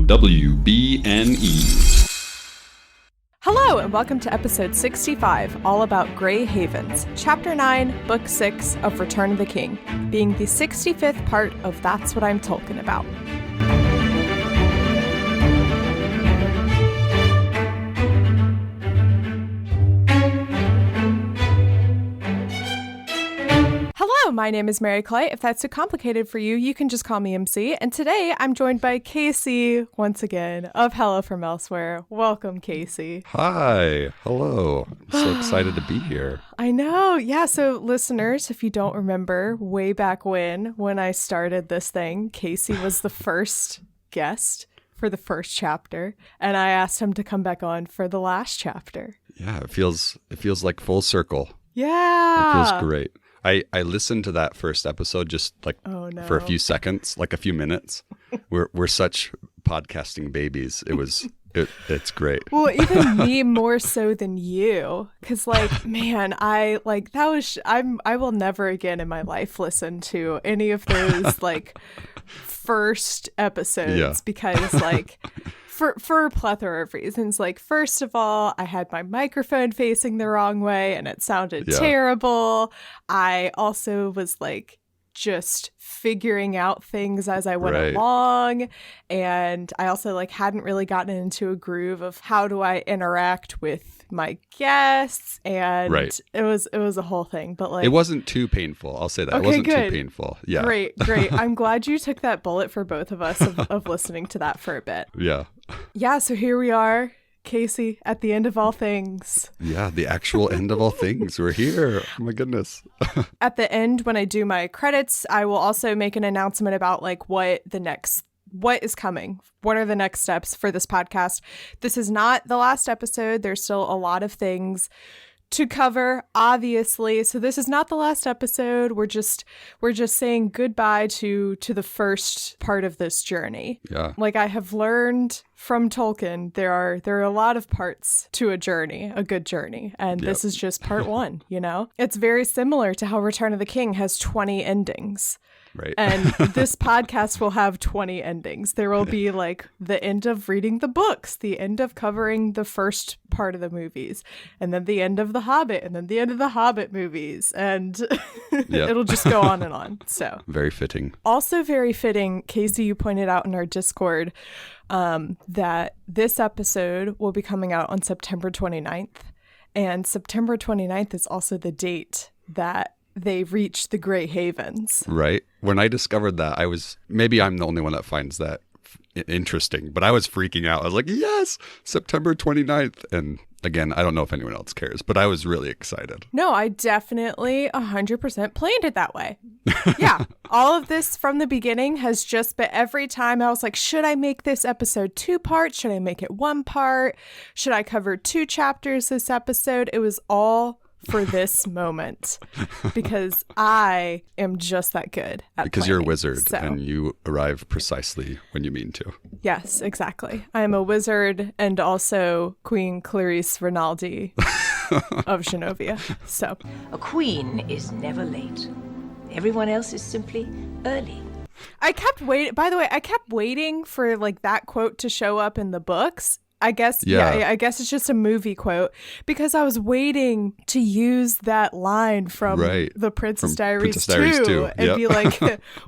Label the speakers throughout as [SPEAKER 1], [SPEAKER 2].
[SPEAKER 1] WBNE.
[SPEAKER 2] Hello, and welcome to episode 65, all about Grey Havens, Chapter 9, Book 6 of Return of the King, being the 65th part of That's What I'm Talking About. Hello, my name is Mary Clay. If that's too complicated for you, you can just call me MC. And today I'm joined by Casey once again of Hello From Elsewhere. Welcome, Casey.
[SPEAKER 1] Hi. Hello. I'm so excited to be here.
[SPEAKER 2] I know. Yeah. So listeners, if you don't remember way back when I started this thing, Casey was the first guest for the first chapter. And I asked him to come back on for the last chapter.
[SPEAKER 1] Yeah, it feels like full circle.
[SPEAKER 2] Yeah.
[SPEAKER 1] It feels great. I listened to that first episode just like for a few seconds, like a few minutes. We're such podcasting babies. It's great.
[SPEAKER 2] Well, even me more so than you, because man, I will never again in my life listen to any of those first episodes because for a plethora of reasons. First of all, I had my microphone facing the wrong way and it sounded terrible. I also was just figuring out things as I went along. And I also hadn't really gotten into a groove of how do I interact with my guests. And it was a whole thing. But it
[SPEAKER 1] wasn't too painful. I'll say that. Okay, it wasn't too painful. Yeah.
[SPEAKER 2] Great. I'm glad you took that bullet for both of us of listening to that for a bit.
[SPEAKER 1] Yeah.
[SPEAKER 2] Yeah, so here we are, Casey, at the end of all things. Yeah,
[SPEAKER 1] the actual end of all things. We're here. Oh my goodness.
[SPEAKER 2] At the end, when I do my credits, I will also make an announcement about what is coming. What are the next steps for this podcast? This is not the last episode. There's still a lot of things to cover, obviously. So this is not the last episode. We're just saying goodbye to the first part of this journey.
[SPEAKER 1] Yeah.
[SPEAKER 2] I have learned from Tolkien, there are a lot of parts to a journey, a good journey. And this is just part one, It's very similar to how Return of the King has 20 endings.
[SPEAKER 1] Right.
[SPEAKER 2] And this podcast will have 20 endings. There will be the end of reading the books, the end of covering the first part of the movies, and then the end of The Hobbit, and then the end of the Hobbit movies. And it'll just go on and on. So
[SPEAKER 1] very fitting.
[SPEAKER 2] Also very fitting, Casey, you pointed out in our Discord that this episode will be coming out on September 29th. And September 29th is also the date that they reach the Grey Havens.
[SPEAKER 1] Right. When I discovered that, maybe I'm the only one that finds that interesting, but I was freaking out. I was like, yes, September 29th. And again, I don't know if anyone else cares, but I was really excited.
[SPEAKER 2] No, I definitely 100% planned it that way. Yeah. All of this from the beginning has just been every time I was like, should I make this episode 2 parts? Should I make it 1 part? Should I cover 2 chapters this episode? It was all for this moment because I am just that good at
[SPEAKER 1] because
[SPEAKER 2] planning.
[SPEAKER 1] You're a wizard and you arrive precisely when you mean to.
[SPEAKER 2] Yes, exactly. I am a wizard and also Queen Clarice Rinaldi of Genovia. So
[SPEAKER 3] a queen is never late. Everyone else is simply early.
[SPEAKER 2] I kept waiting for that quote to show up in the books. I guess it's just a movie quote because I was waiting to use that line from the Princess Diaries 2 and be like,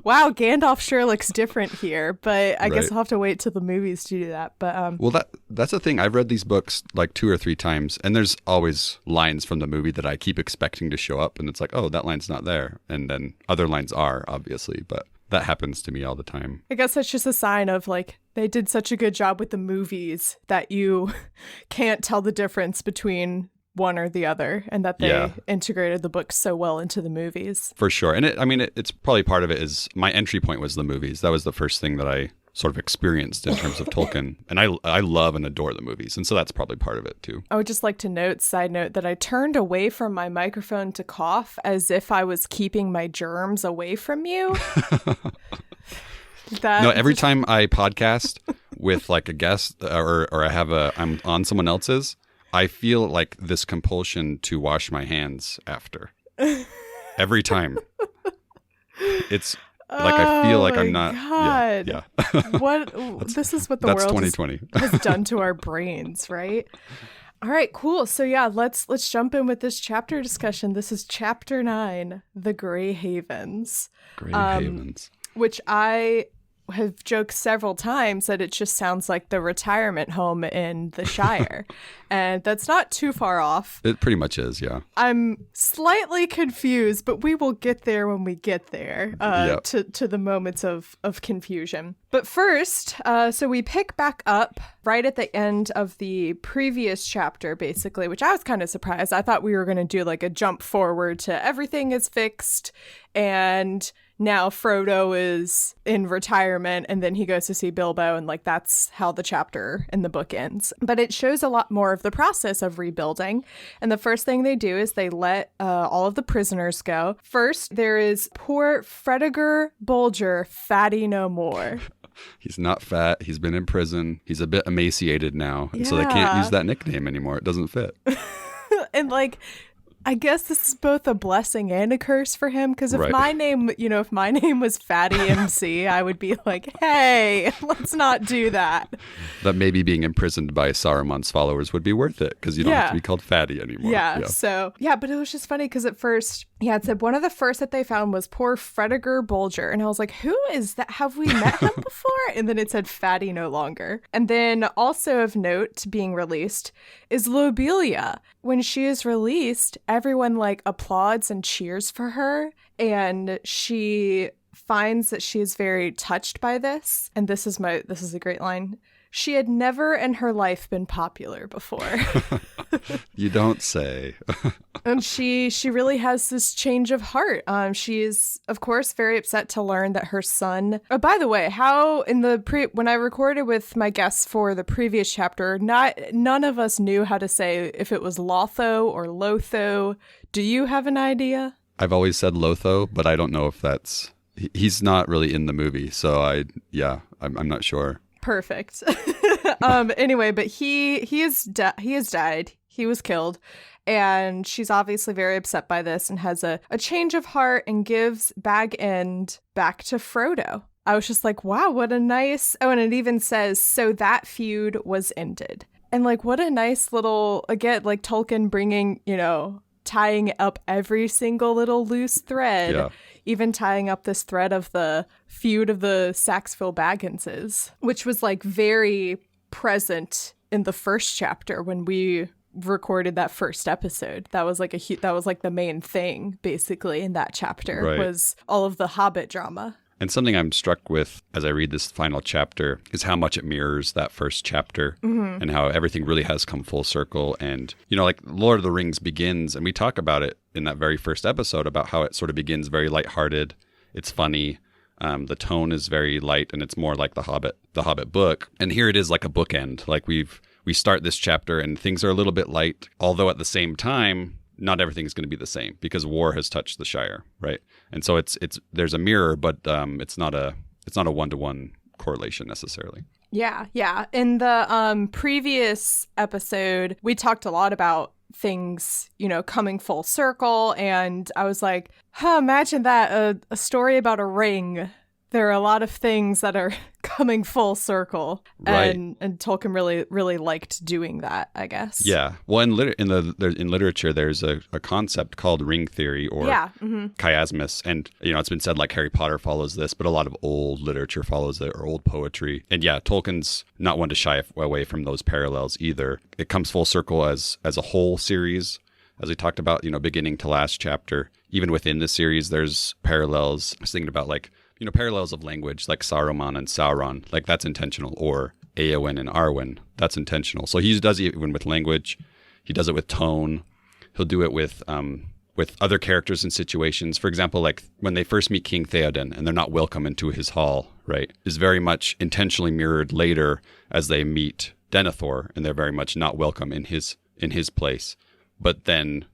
[SPEAKER 2] wow, Gandalf sure looks different here, but I guess I'll have to wait till the movies to do that. But
[SPEAKER 1] well, that's the thing. I've read these books 2 or 3 times and there's always lines from the movie that I keep expecting to show up and it's like, oh, that line's not there. And then other lines are obviously, but that happens to me all the time.
[SPEAKER 2] I guess that's just a sign of they did such a good job with the movies that you can't tell the difference between one or the other and that they integrated the books so well into the movies.
[SPEAKER 1] For sure. And it's probably part of it is my entry point was the movies. That was the first thing that I sort of experienced in terms of Tolkien. And I love and adore the movies. And so that's probably part of it too.
[SPEAKER 2] I would just like to side note, that I turned away from my microphone to cough as if I was keeping my germs away from you.
[SPEAKER 1] No, every time I podcast with a guest or I'm on someone else's, I feel this compulsion to wash my hands after. Every time. It's Like I feel like I'm not.
[SPEAKER 2] God.
[SPEAKER 1] Yeah.
[SPEAKER 2] What? This is what the
[SPEAKER 1] That's
[SPEAKER 2] world
[SPEAKER 1] 2020.
[SPEAKER 2] has done to our brains, right? All right, cool. So yeah, let's jump in with this chapter discussion. This is chapter 9, The Grey Havens.
[SPEAKER 1] Grey Havens.
[SPEAKER 2] Which I have joked several times that it just sounds like the retirement home in the Shire. And that's not too far off.
[SPEAKER 1] It pretty much is, yeah.
[SPEAKER 2] I'm slightly confused, but we will get there when we get there to the moments of confusion. But first, so we pick back up right at the end of the previous chapter, basically, which I was kind of surprised. I thought we were going to do like a jump forward to everything is fixed and now Frodo is in retirement and then he goes to see Bilbo and like that's how the chapter in the book ends. But it shows a lot more of the process of rebuilding. And the first thing they do is they let all of the prisoners go. First, there is poor Frediger Bolger, fatty no more.
[SPEAKER 1] He's not fat. He's been in prison. He's a bit emaciated now. And so they can't use that nickname anymore. It doesn't fit.
[SPEAKER 2] And like, I guess this is both a blessing and a curse for him, because if my name, if my name was Fatty MC, I would be like, hey, let's not do that.
[SPEAKER 1] That maybe being imprisoned by Saruman's followers would be worth it, because you don't have to be called Fatty anymore.
[SPEAKER 2] But it was just funny because at first, it said one of the first that they found was poor Frediger Bolger. And I was like, who is that? Have we met him before? And then it said Fatty no longer. And then also of note being released is Lobelia. When she is released, everyone like applauds and cheers for her. And she finds that she is very touched by this. And this is a great line. She had never in her life been popular before.
[SPEAKER 1] You don't say.
[SPEAKER 2] And she really has this change of heart. She is, of course, very upset to learn that her son... Oh, by the way, how in the when I recorded with my guests for the previous chapter, none of us knew how to say if it was Lotho or Lotho. Do you have an idea?
[SPEAKER 1] I've always said Lotho, but I don't know if that's... He's not really in the movie, so I'm not sure.
[SPEAKER 2] Perfect. Anyway, but he has died. He was killed. And she's obviously very upset by this and has a change of heart and gives Bag End back to Frodo. I was just like, wow, what a nice... Oh, and it even says, so that feud was ended. And like, what a nice little, again, like Tolkien bringing, tying up every single little loose thread. Yeah. Even tying up this thread of the feud of the Saxville Bagginses, which was like very present in the first chapter when we recorded that first episode. That was like the main thing basically in that chapter was all of the Hobbit drama.
[SPEAKER 1] And something I'm struck with as I read this final chapter is how much it mirrors that first chapter and how everything really has come full circle. And, like Lord of the Rings begins, and we talk about it in that very first episode about how it sort of begins very lighthearted. It's funny. The tone is very light and it's more like the Hobbit book. And here it is like a bookend. Like we start this chapter and things are a little bit light, although at the same time, not everything is going to be the same because war has touched the Shire, right? And so there's a mirror, but it's not a one-to-one correlation necessarily.
[SPEAKER 2] Yeah. In the previous episode, we talked a lot about things, coming full circle, and I was like, imagine that, a story about a ring. There are a lot of things that are coming full circle, and Tolkien really liked doing that, I guess. Yeah,
[SPEAKER 1] well, in literature, there's a concept called ring theory or chiasmus, and it's been said like Harry Potter follows this, but a lot of old literature follows it, or old poetry. And yeah, Tolkien's not one to shy away from those parallels either. It comes full circle as a whole series, as we talked about, beginning to last chapter. Even within the series, there's parallels. I was thinking about parallels of language, like Saruman and Sauron, like that's intentional, or Eowyn and Arwen, that's intentional. So he does it even with language. He does it with tone. He'll do it with other characters and situations. For example, like when they first meet King Theoden and they're not welcome into his hall, right, is very much intentionally mirrored later as they meet Denethor and they're very much not welcome in his place. But then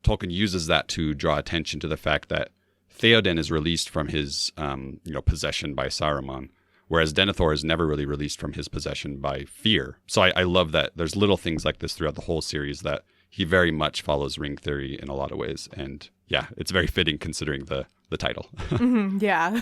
[SPEAKER 1] Tolkien uses that to draw attention to the fact that Theoden is released from his, possession by Saruman, whereas Denethor is never really released from his possession by fear. So I love that there's little things like this throughout the whole series that he very much follows ring theory in a lot of ways. And yeah, it's very fitting considering the title.
[SPEAKER 2] Yeah.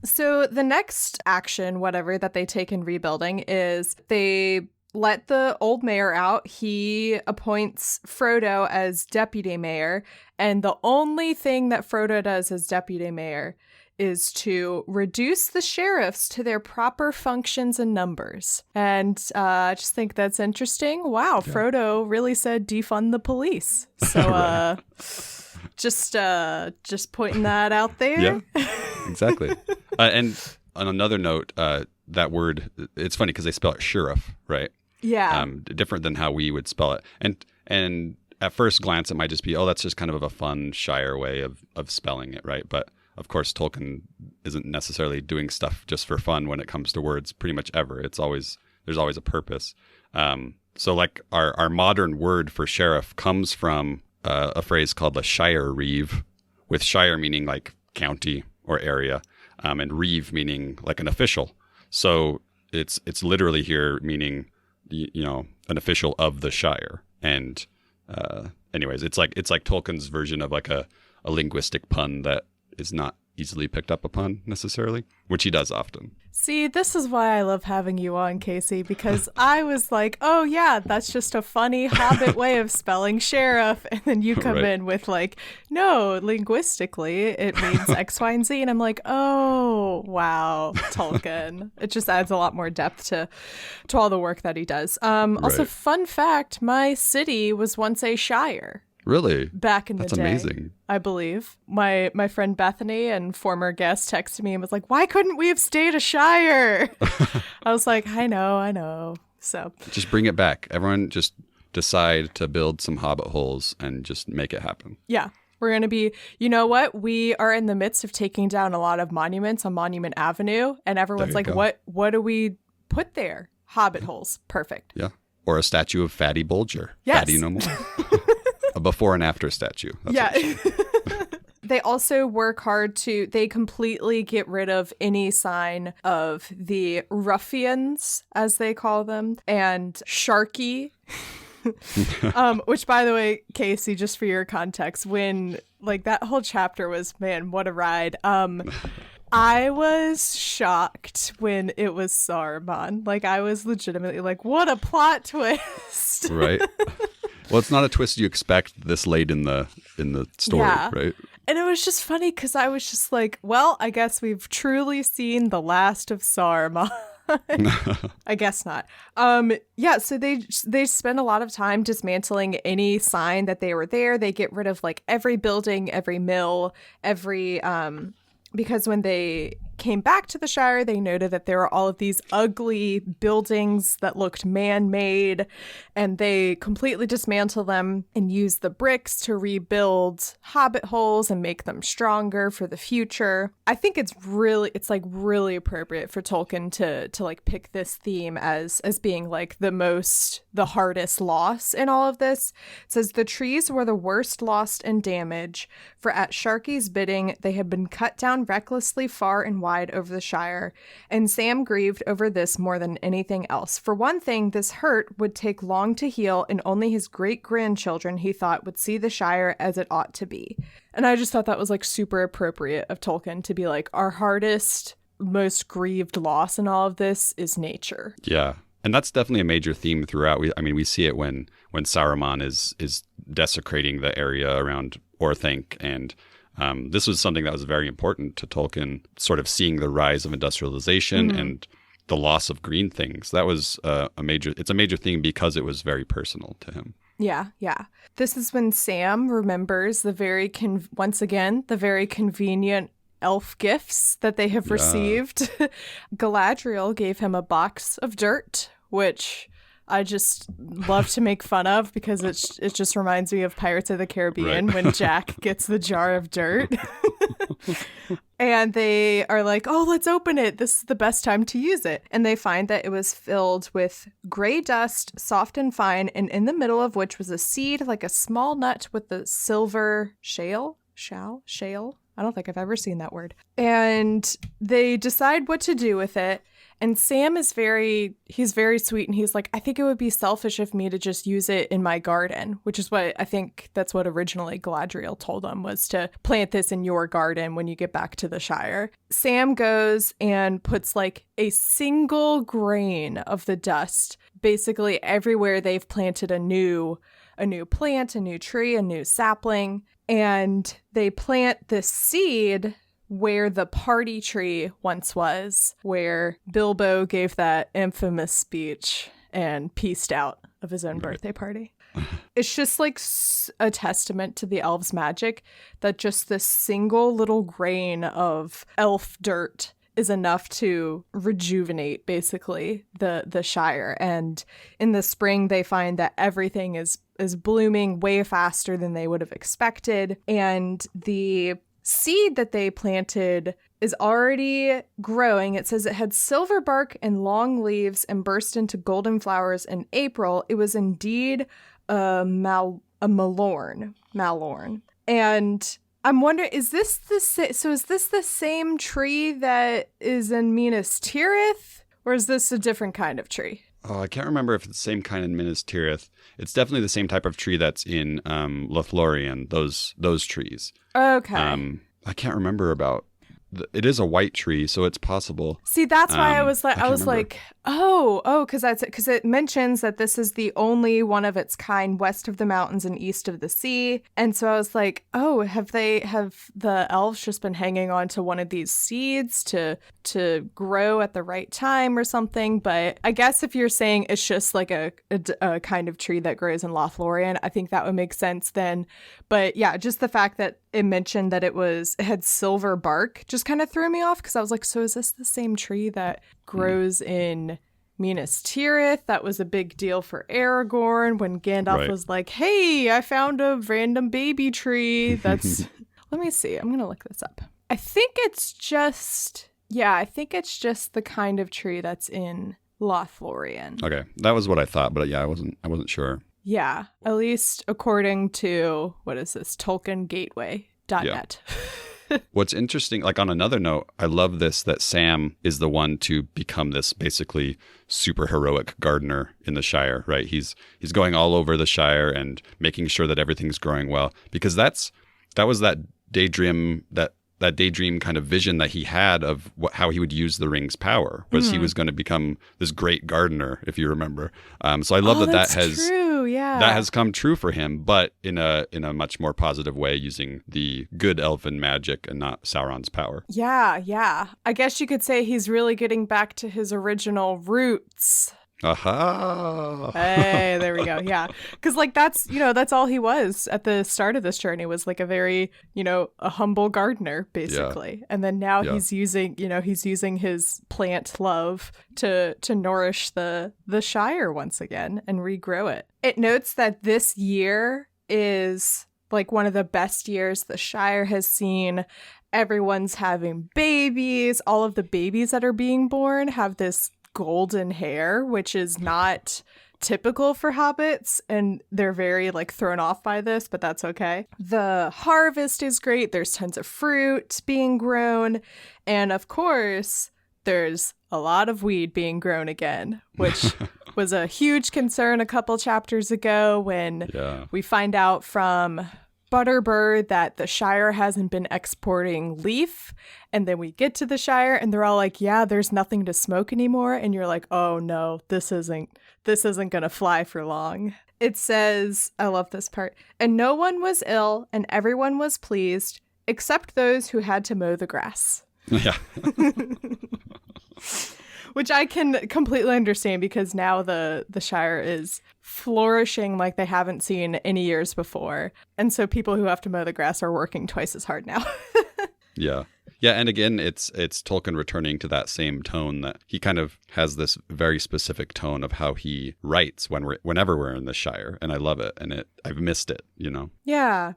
[SPEAKER 2] So the next action, whatever, that they take in rebuilding is they let the old mayor out. He appoints Frodo as deputy mayor. And the only thing that Frodo does as deputy mayor is to reduce the sheriffs to their proper functions and numbers. And I just think that's interesting. Wow, yeah. Frodo really said defund the police. So right. Just pointing that out there.
[SPEAKER 1] Yeah, exactly. And on another note, that word, it's funny because they spell it sheriff, right?
[SPEAKER 2] Yeah.
[SPEAKER 1] Different than how we would spell it. And at first glance, it might just be, oh, that's just kind of a fun, shire way of spelling it, right? But of course, Tolkien isn't necessarily doing stuff just for fun when it comes to words pretty much ever. There's always a purpose. So like our modern word for sheriff comes from a phrase called a shire reeve, with shire meaning like county or area, and reeve meaning like an official. So it's literally here meaning, an official of the shire. And anyways, it's like Tolkien's version of like a linguistic pun that is not easily picked up upon necessarily, which he does often.
[SPEAKER 2] See, this is why I love having you on, Casey, because I was like, oh yeah, that's just a funny Hobbit way of spelling sheriff. And then you come in with like, no, linguistically, it means X, Y, and Z. And I'm like, oh, wow, Tolkien. It just adds a lot more depth to all the work that he does. Also, fun fact, my city was once a shire.
[SPEAKER 1] Really?
[SPEAKER 2] Back in the day.
[SPEAKER 1] That's amazing.
[SPEAKER 2] I believe. My friend Bethany and former guest texted me and was like, why couldn't we have stayed a shire? I was like, I know. So
[SPEAKER 1] just bring it back. Everyone just decide to build some hobbit holes and just make it happen.
[SPEAKER 2] Yeah. We're going to be, you know what? We are in the midst of taking down a lot of monuments on Monument Avenue. And everyone's like, what do we put there? Hobbit holes. Perfect.
[SPEAKER 1] Yeah. Or a statue of Fatty Bulger.
[SPEAKER 2] Yes.
[SPEAKER 1] Fatty no more. A before and after statue. That's
[SPEAKER 2] They also work hard they completely get rid of any sign of the ruffians, as they call them, and Sharky. Which, by the way, Casey, just for your context, when like that whole chapter was, man, what a ride. I was shocked when it was Saruman. Like, I was legitimately like, what a plot twist.
[SPEAKER 1] Right. Well, it's not a twist you expect this late in the story, right?
[SPEAKER 2] And it was just funny because I was just like, well, I guess we've truly seen the last of Saruman. I guess not. So they spend a lot of time dismantling any sign that they were there. They get rid of like every building, every mill, because when they came back to the Shire, they noted that there were all of these ugly buildings that looked man-made, and they completely dismantle them and use the bricks to rebuild hobbit holes and make them stronger for the future. I think it's really appropriate for Tolkien to like pick this theme as being like the hardest loss in all of this. It says the trees were the worst lost and damage, for at Sharky's bidding they had been cut down recklessly far and wide over the Shire, and Sam grieved over this more than anything else. For one thing, this hurt would take long to heal, and only his great-grandchildren, he thought, would see the Shire as it ought to be. And I just thought that was like super appropriate of Tolkien to be like, our hardest, most grieved loss in all of this is nature.
[SPEAKER 1] Yeah. And that's definitely a major theme throughout. We see it when Saruman is desecrating the area around Orthanc, and this was something that was very important to Tolkien, sort of seeing the rise of industrialization and the loss of green things. That was it's a major theme because it was very personal to him.
[SPEAKER 2] Yeah. This is when Sam remembers the very convenient elf gifts that they have received. Galadriel gave him a box of dirt, which I just love to make fun of because it just reminds me of Pirates of the Caribbean when Jack gets the jar of dirt. And they are like, oh, let's open it. This is the best time to use it. And they find that it was filled with gray dust, soft and fine, and in the middle of which was a seed like a small nut with a silver shale. I don't think I've ever seen that word. And they decide what to do with it. And Sam is he's very sweet. And he's like, I think it would be selfish of me to just use it in my garden, which is what I think that's what originally Galadriel told him, was to plant this in your garden when you get back to the Shire. Sam goes and puts like a single grain of the dust basically everywhere they've planted a new plant, a new tree, a new sapling. And they plant this seed where the party tree once was, where Bilbo gave that infamous speech and pieced out of his own birthday party. It's just like a testament to the elves' magic that just this single little grain of elf dirt is enough to rejuvenate basically the Shire. And in the spring, they find that everything is blooming way faster than they would have expected. And the seed that they planted is already growing. It says it had silver bark and long leaves and burst into golden flowers in April. It was indeed a Malorn. And I'm wondering, is this the same tree that is in Minas Tirith, or is this a different kind of tree?
[SPEAKER 1] Oh, I can't remember if it's the same kind in Minas Tirith. It's definitely the same type of tree that's in Lothlorien, those trees.
[SPEAKER 2] Okay.
[SPEAKER 1] I can't remember about. It is a white tree, so it's possible.
[SPEAKER 2] See, that's why I was like, because it mentions that this is the only one of its kind west of the mountains and east of the sea. And so I was like, oh, have the elves just been hanging on to one of these seeds to grow at the right time or something? But I guess if you're saying it's just like a kind of tree that grows in Lothlorien, I think that would make sense then. But yeah, just the fact that it mentioned that it had silver bark just kind of threw me off, because I was like, so is this the same tree that grows in Minas Tirith? That was a big deal for Aragorn when Gandalf was like, hey, I found a random baby tree. That's let me see, I'm gonna look this up. I think it's just the kind of tree that's in Lothlorien.
[SPEAKER 1] Okay, that was what I thought, but yeah, I wasn't sure.
[SPEAKER 2] Yeah, at least according to, what is this, TolkienGateway.net.
[SPEAKER 1] Yeah. What's interesting, like on another note, I love this, that Sam is the one to become this basically super heroic gardener in the Shire, right? He's going all over the Shire and making sure that everything's growing well, because that was that daydream kind of vision that he had of how he would use the ring's power, was he was going to become this great gardener, if you remember. So I love that has
[SPEAKER 2] true. Yeah.
[SPEAKER 1] That has come true for him, but in a much more positive way, using the good elfin magic and not Sauron's power.
[SPEAKER 2] Yeah. I guess you could say he's really getting back to his original roots.
[SPEAKER 1] Aha!
[SPEAKER 2] Hey, there we go. Yeah, because like that's all he was at the start of this journey, was like a very a humble gardener basically, and then now he's using his plant love to nourish the Shire once again and regrow it. It notes that this year is like one of the best years the Shire has seen. Everyone's having babies. All of the babies that are being born have this golden hair, which is not typical for hobbits, and they're very like thrown off by this, but that's okay. The harvest is great. There's tons of fruit being grown, and of course there's a lot of weed being grown again, which was a huge concern a couple chapters ago when we find out from Butterbird that the Shire hasn't been exporting leaf, and then we get to the Shire and they're all like, yeah, there's nothing to smoke anymore, and you're like, oh no, this isn't gonna fly for long. It says, I love this part, and no one was ill and everyone was pleased except those who had to mow the grass.
[SPEAKER 1] Yeah.
[SPEAKER 2] Which I can completely understand, because now the Shire is flourishing like they haven't seen any years before. And so people who have to mow the grass are working twice as hard now.
[SPEAKER 1] Yeah. Yeah, and again, it's Tolkien returning to that same tone, that he kind of has this very specific tone of how he writes whenever we're in the Shire, and I love it, and I've missed it,
[SPEAKER 2] Yeah.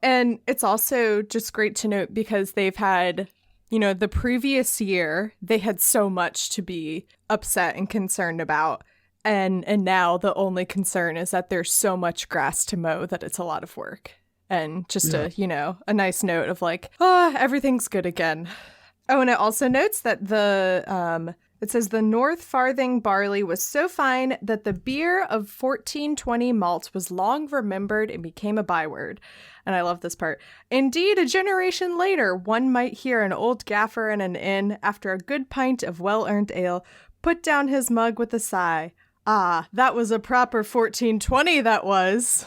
[SPEAKER 2] And it's also just great to note, because they've had, the previous year, they had so much to be upset and concerned about. And now the only concern is that there's so much grass to mow that it's a lot of work. And just a nice note of like, oh, everything's good again. Oh, and it also notes that it says the North Farthing barley was so fine that the beer of 1420 malt was long remembered and became a byword. And I love this part. Indeed, a generation later, one might hear an old gaffer in an inn, after a good pint of well-earned ale, put down his mug with a sigh. Ah, that was a proper 1420, that was.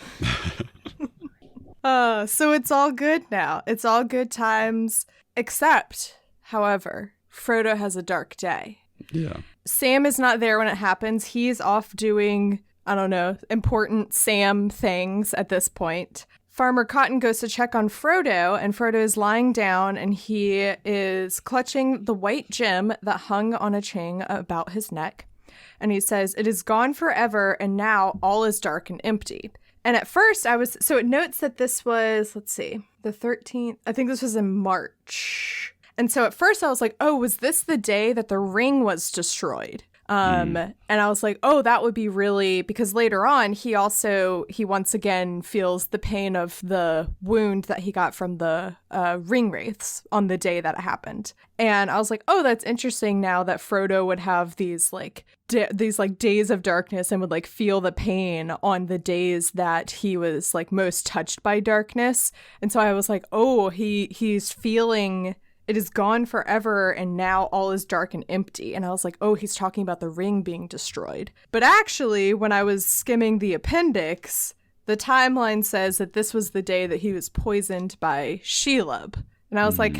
[SPEAKER 2] So it's all good now. It's all good times, except, however, Frodo has a dark day.
[SPEAKER 1] Yeah.
[SPEAKER 2] Sam is not there when it happens. He's off doing, I don't know, important Sam things at this point. Farmer Cotton goes to check on Frodo, and Frodo is lying down, and he is clutching the white gem that hung on a chain about his neck. And he says, "It is gone forever, and now all is dark and empty." And at first so it notes that this was, let's see, the 13th. I think this was in March. And so at first I was like, oh, was this the day that the ring was destroyed? And I was like, oh, that would be really, because later on, he once again feels the pain of the wound that he got from the ring wraiths on the day that it happened. And I was like, oh, that's interesting now that Frodo would have these days of darkness and would like feel the pain on the days that he was like most touched by darkness. And so I was like, oh, he's feeling... It is gone forever, and now all is dark and empty. And I was like, oh, he's talking about the ring being destroyed. But actually, when I was skimming the appendix, the timeline says that this was the day that he was poisoned by Shelob. And I was like,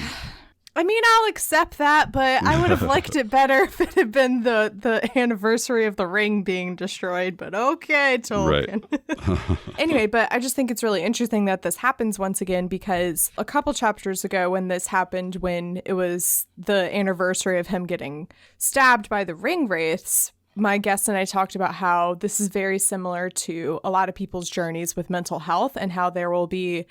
[SPEAKER 2] I mean, I'll accept that, but I would have liked it better if it had been the anniversary of the ring being destroyed. But okay, Tolkien. Right. Anyway, but I just think it's really interesting that this happens once again, because a couple chapters ago when this happened, when it was the anniversary of him getting stabbed by the ring wraiths, my guest and I talked about how this is very similar to a lot of people's journeys with mental health, and how there will be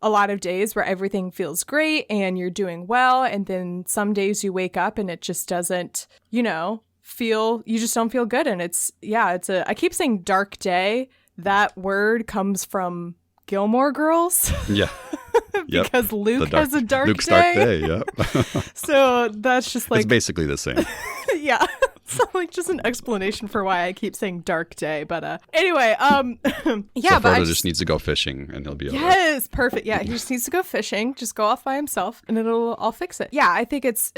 [SPEAKER 2] a lot of days where everything feels great and you're doing well, and then some days you wake up and it just doesn't, you just don't feel good. And I keep saying dark day. That word comes from Gilmore Girls. Yeah. Because Luke has a dark
[SPEAKER 1] Luke's
[SPEAKER 2] day.
[SPEAKER 1] Dark day, yep.
[SPEAKER 2] So that's just like...
[SPEAKER 1] It's basically the same.
[SPEAKER 2] Yeah. So like just an explanation for why I keep saying dark day. But anyway, yeah,
[SPEAKER 1] so
[SPEAKER 2] but
[SPEAKER 1] Frodo just needs to go fishing and he'll be okay.
[SPEAKER 2] Yes, perfect. Yeah, he just needs to go fishing. Just go off by himself and I'll fix it. Yeah, I think it's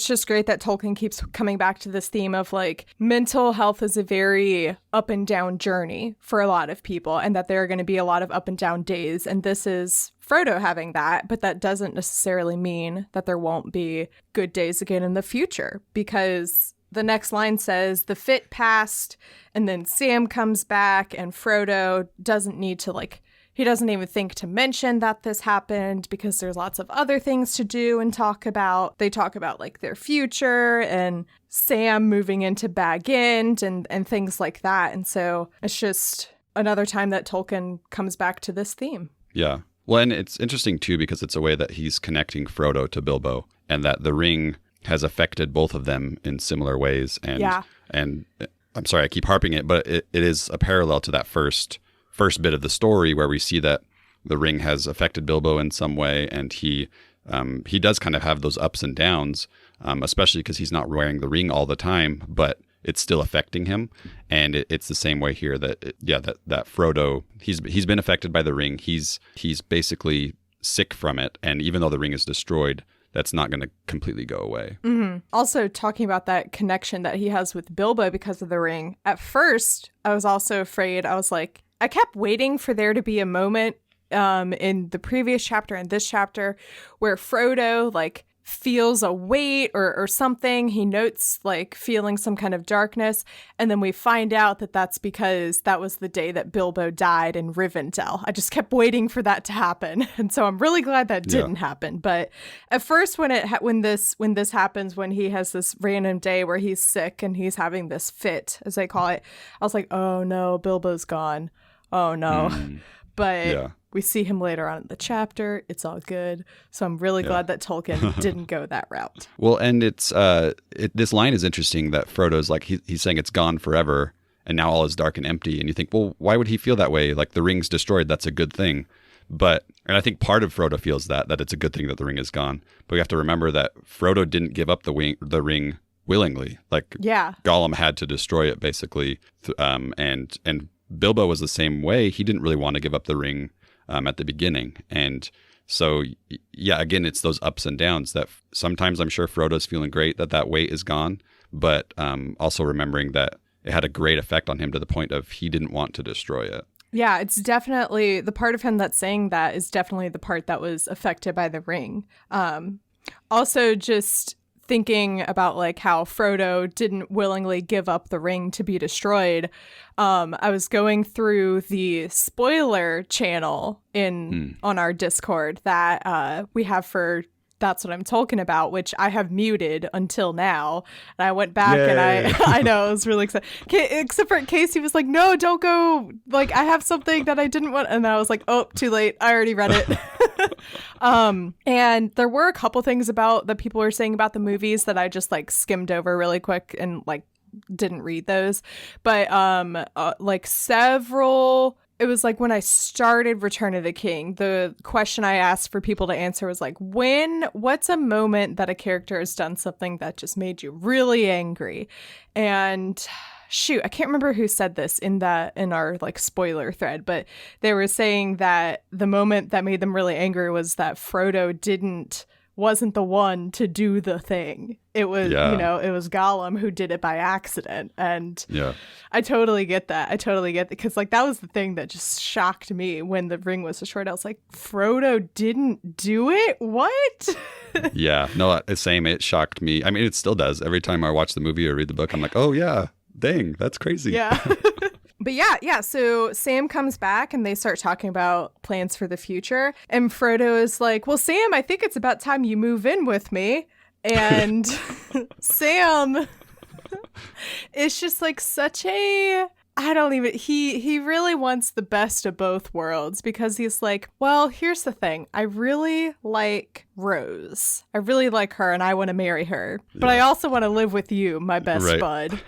[SPEAKER 2] just great that Tolkien keeps coming back to this theme of like mental health is a very up and down journey for a lot of people, and that there are going to be a lot of up and down days. And this is Frodo having that, but that doesn't necessarily mean that there won't be good days again in the future, because the next line says the fit passed, and then Sam comes back, and Frodo doesn't need to he doesn't even think to mention that this happened, because there's lots of other things to do and talk about. They talk about like their future and Sam moving into Bag End and things like that. And so it's just another time that Tolkien comes back to this theme.
[SPEAKER 1] Yeah. Well, and it's interesting too, because it's a way that he's connecting Frodo to Bilbo, and that the ring has affected both of them in similar ways. And I'm sorry, I keep harping it, but it is a parallel to that first bit of the story where we see that the ring has affected Bilbo in some way, and he does kind of have those ups and downs, especially because he's not wearing the ring all the time, but it's still affecting him. And it's the same way here that Frodo, he's been affected by the ring. He's basically sick from it, and even though the ring is destroyed, that's not going to completely go away.
[SPEAKER 2] Mm-hmm. Also, talking about that connection that he has with Bilbo because of the ring. At first, I was also afraid. I was like, I kept waiting for there to be a moment in the previous chapter and this chapter where Frodo like feels a weight or something. He notes like feeling some kind of darkness, and then we find out that that's because that was the day that Bilbo died in Rivendell. I just kept waiting for that to happen, and so I'm really glad that didn't happen. But at first, when this happens, when he has this random day where he's sick and he's having this fit, as they call it, I was like, oh no, Bilbo's gone. Oh no. But we see him later on in the chapter. It's all good. So I'm really glad that Tolkien didn't go that route.
[SPEAKER 1] Well, and this line is interesting that Frodo's like, he's saying it's gone forever and now all is dark and empty. And you think, well, why would he feel that way? Like the ring's destroyed. That's a good thing. But And I think part of Frodo feels that it's a good thing that the ring is gone. But we have to remember that Frodo didn't give up the ring willingly. Like,
[SPEAKER 2] Yeah.
[SPEAKER 1] Gollum had to destroy it, basically. And Bilbo was the same way. He didn't really want to give up the ring at the beginning. And so, yeah, again, it's those ups and downs that sometimes I'm sure Frodo's feeling great that weight is gone, but also remembering that it had a great effect on him to the point of he didn't want to destroy it.
[SPEAKER 2] Yeah, it's definitely the part of him that's saying that is definitely the part that was affected by the ring. Also, just thinking about like how Frodo didn't willingly give up the ring to be destroyed. I was going through the spoiler channel on our Discord that we have for That's What I'm Talking About, which I have muted until now. And I went back and I know, I was really excited. Except for Casey was like, no, don't go. Like, I have something that I didn't want. And I was like, oh, too late. I already read it. And there were a couple things that people were saying about the movies that I just like skimmed over really quick and like didn't read those. But like several... It was like when I started Return of the King, the question I asked for people to answer was like, what's a moment that a character has done something that just made you really angry? And shoot, I can't remember who said this in our like spoiler thread, but they were saying that the moment that made them really angry was that Frodo wasn't the one to do the thing. It was, it was Gollum who did it by accident. And I totally get that. Because like that was the thing that just shocked me when the ring was destroyed. I was like, Frodo didn't do it? What?
[SPEAKER 1] Yeah, no, same. It shocked me. I mean, it still does. Every time I watch the movie or read the book, I'm like, oh yeah, dang, that's crazy.
[SPEAKER 2] Yeah. But yeah. So Sam comes back and they start talking about plans for the future. And Frodo is like, well, Sam, I think it's about time you move in with me. And Sam is just like such a... he really wants the best of both worlds because he's like, well, here's the thing. I really like Rose. I really like her and I want to marry her. But I also want to live with you, my best bud.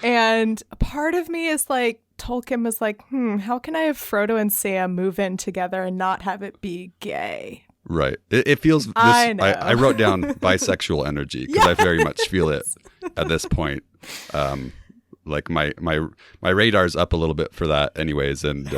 [SPEAKER 2] And part of me is like, Tolkien was like, how can I have Frodo and Sam move in together and not have it be gay?
[SPEAKER 1] Right. It feels...
[SPEAKER 2] I know.
[SPEAKER 1] I wrote down bisexual energy because I very much feel it at this point. Like my radar's up a little bit for that anyways. And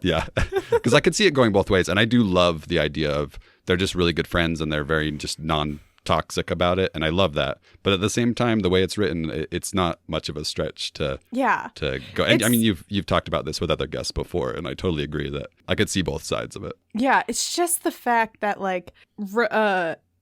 [SPEAKER 1] yeah, because I could see it going both ways. And I do love the idea of they're just really good friends and they're very just non-toxic about it. And I love that. But at the same time, the way it's written, it's not much of a stretch to go. And I mean, you've talked about this with other guests before, and I totally agree that I could see both sides of it.
[SPEAKER 2] Yeah, it's just the fact that like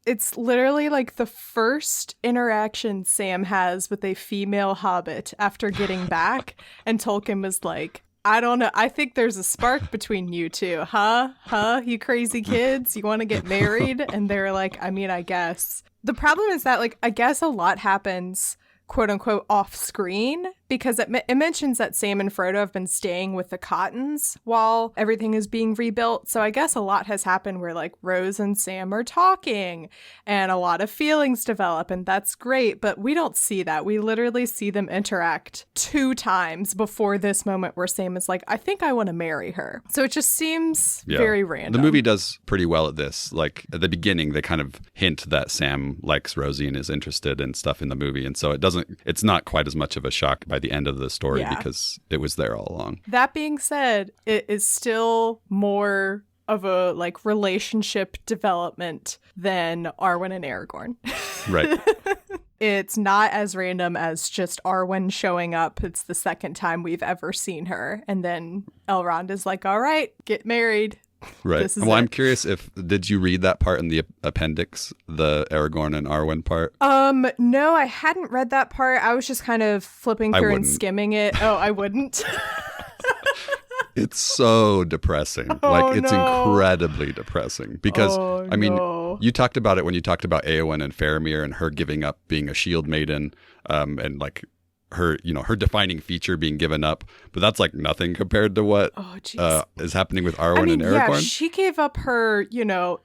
[SPEAKER 2] it's literally like the first interaction Sam has with a female hobbit after getting back. And Tolkien was like, I don't know. I think there's a spark between you two. Huh? You crazy kids? You want to get married? And they're like, I mean, I guess. The problem is that, like, I guess a lot happens, quote unquote, off screen, because it mentions that Sam and Frodo have been staying with the Cottons while everything is being rebuilt. So I guess a lot has happened where like Rose and Sam are talking and a lot of feelings develop, and that's great. But we don't see that. We literally see them interact 2 times before this moment where Sam is like, I think I want to marry her. So it just seems very random.
[SPEAKER 1] The movie does pretty well at this. Like at the beginning, they kind of hint that Sam likes Rosie and is interested in stuff in the movie. And so it's not quite as much of a shock by the end of the story because it was there all along. That
[SPEAKER 2] being said, it is still more of a like relationship development than Arwen and Aragorn.
[SPEAKER 1] Right.
[SPEAKER 2] It's not as random as just Arwen showing up. It's the second time we've ever seen her. And then Elrond is like, all right, get married.
[SPEAKER 1] Right. Well, I'm curious did you read that part in the appendix, the Aragorn and Arwen part?
[SPEAKER 2] No, I hadn't read that part. I was just kind of flipping through and skimming it. Oh, I wouldn't.
[SPEAKER 1] It's so depressing. It's incredibly depressing because, I mean, you talked about it when you talked about Éowyn and Faramir and her giving up being a shield maiden, and like her, her defining feature being given up, but that's like nothing compared to what is happening with Arwen and Aragorn. Yeah,
[SPEAKER 2] she gave up her,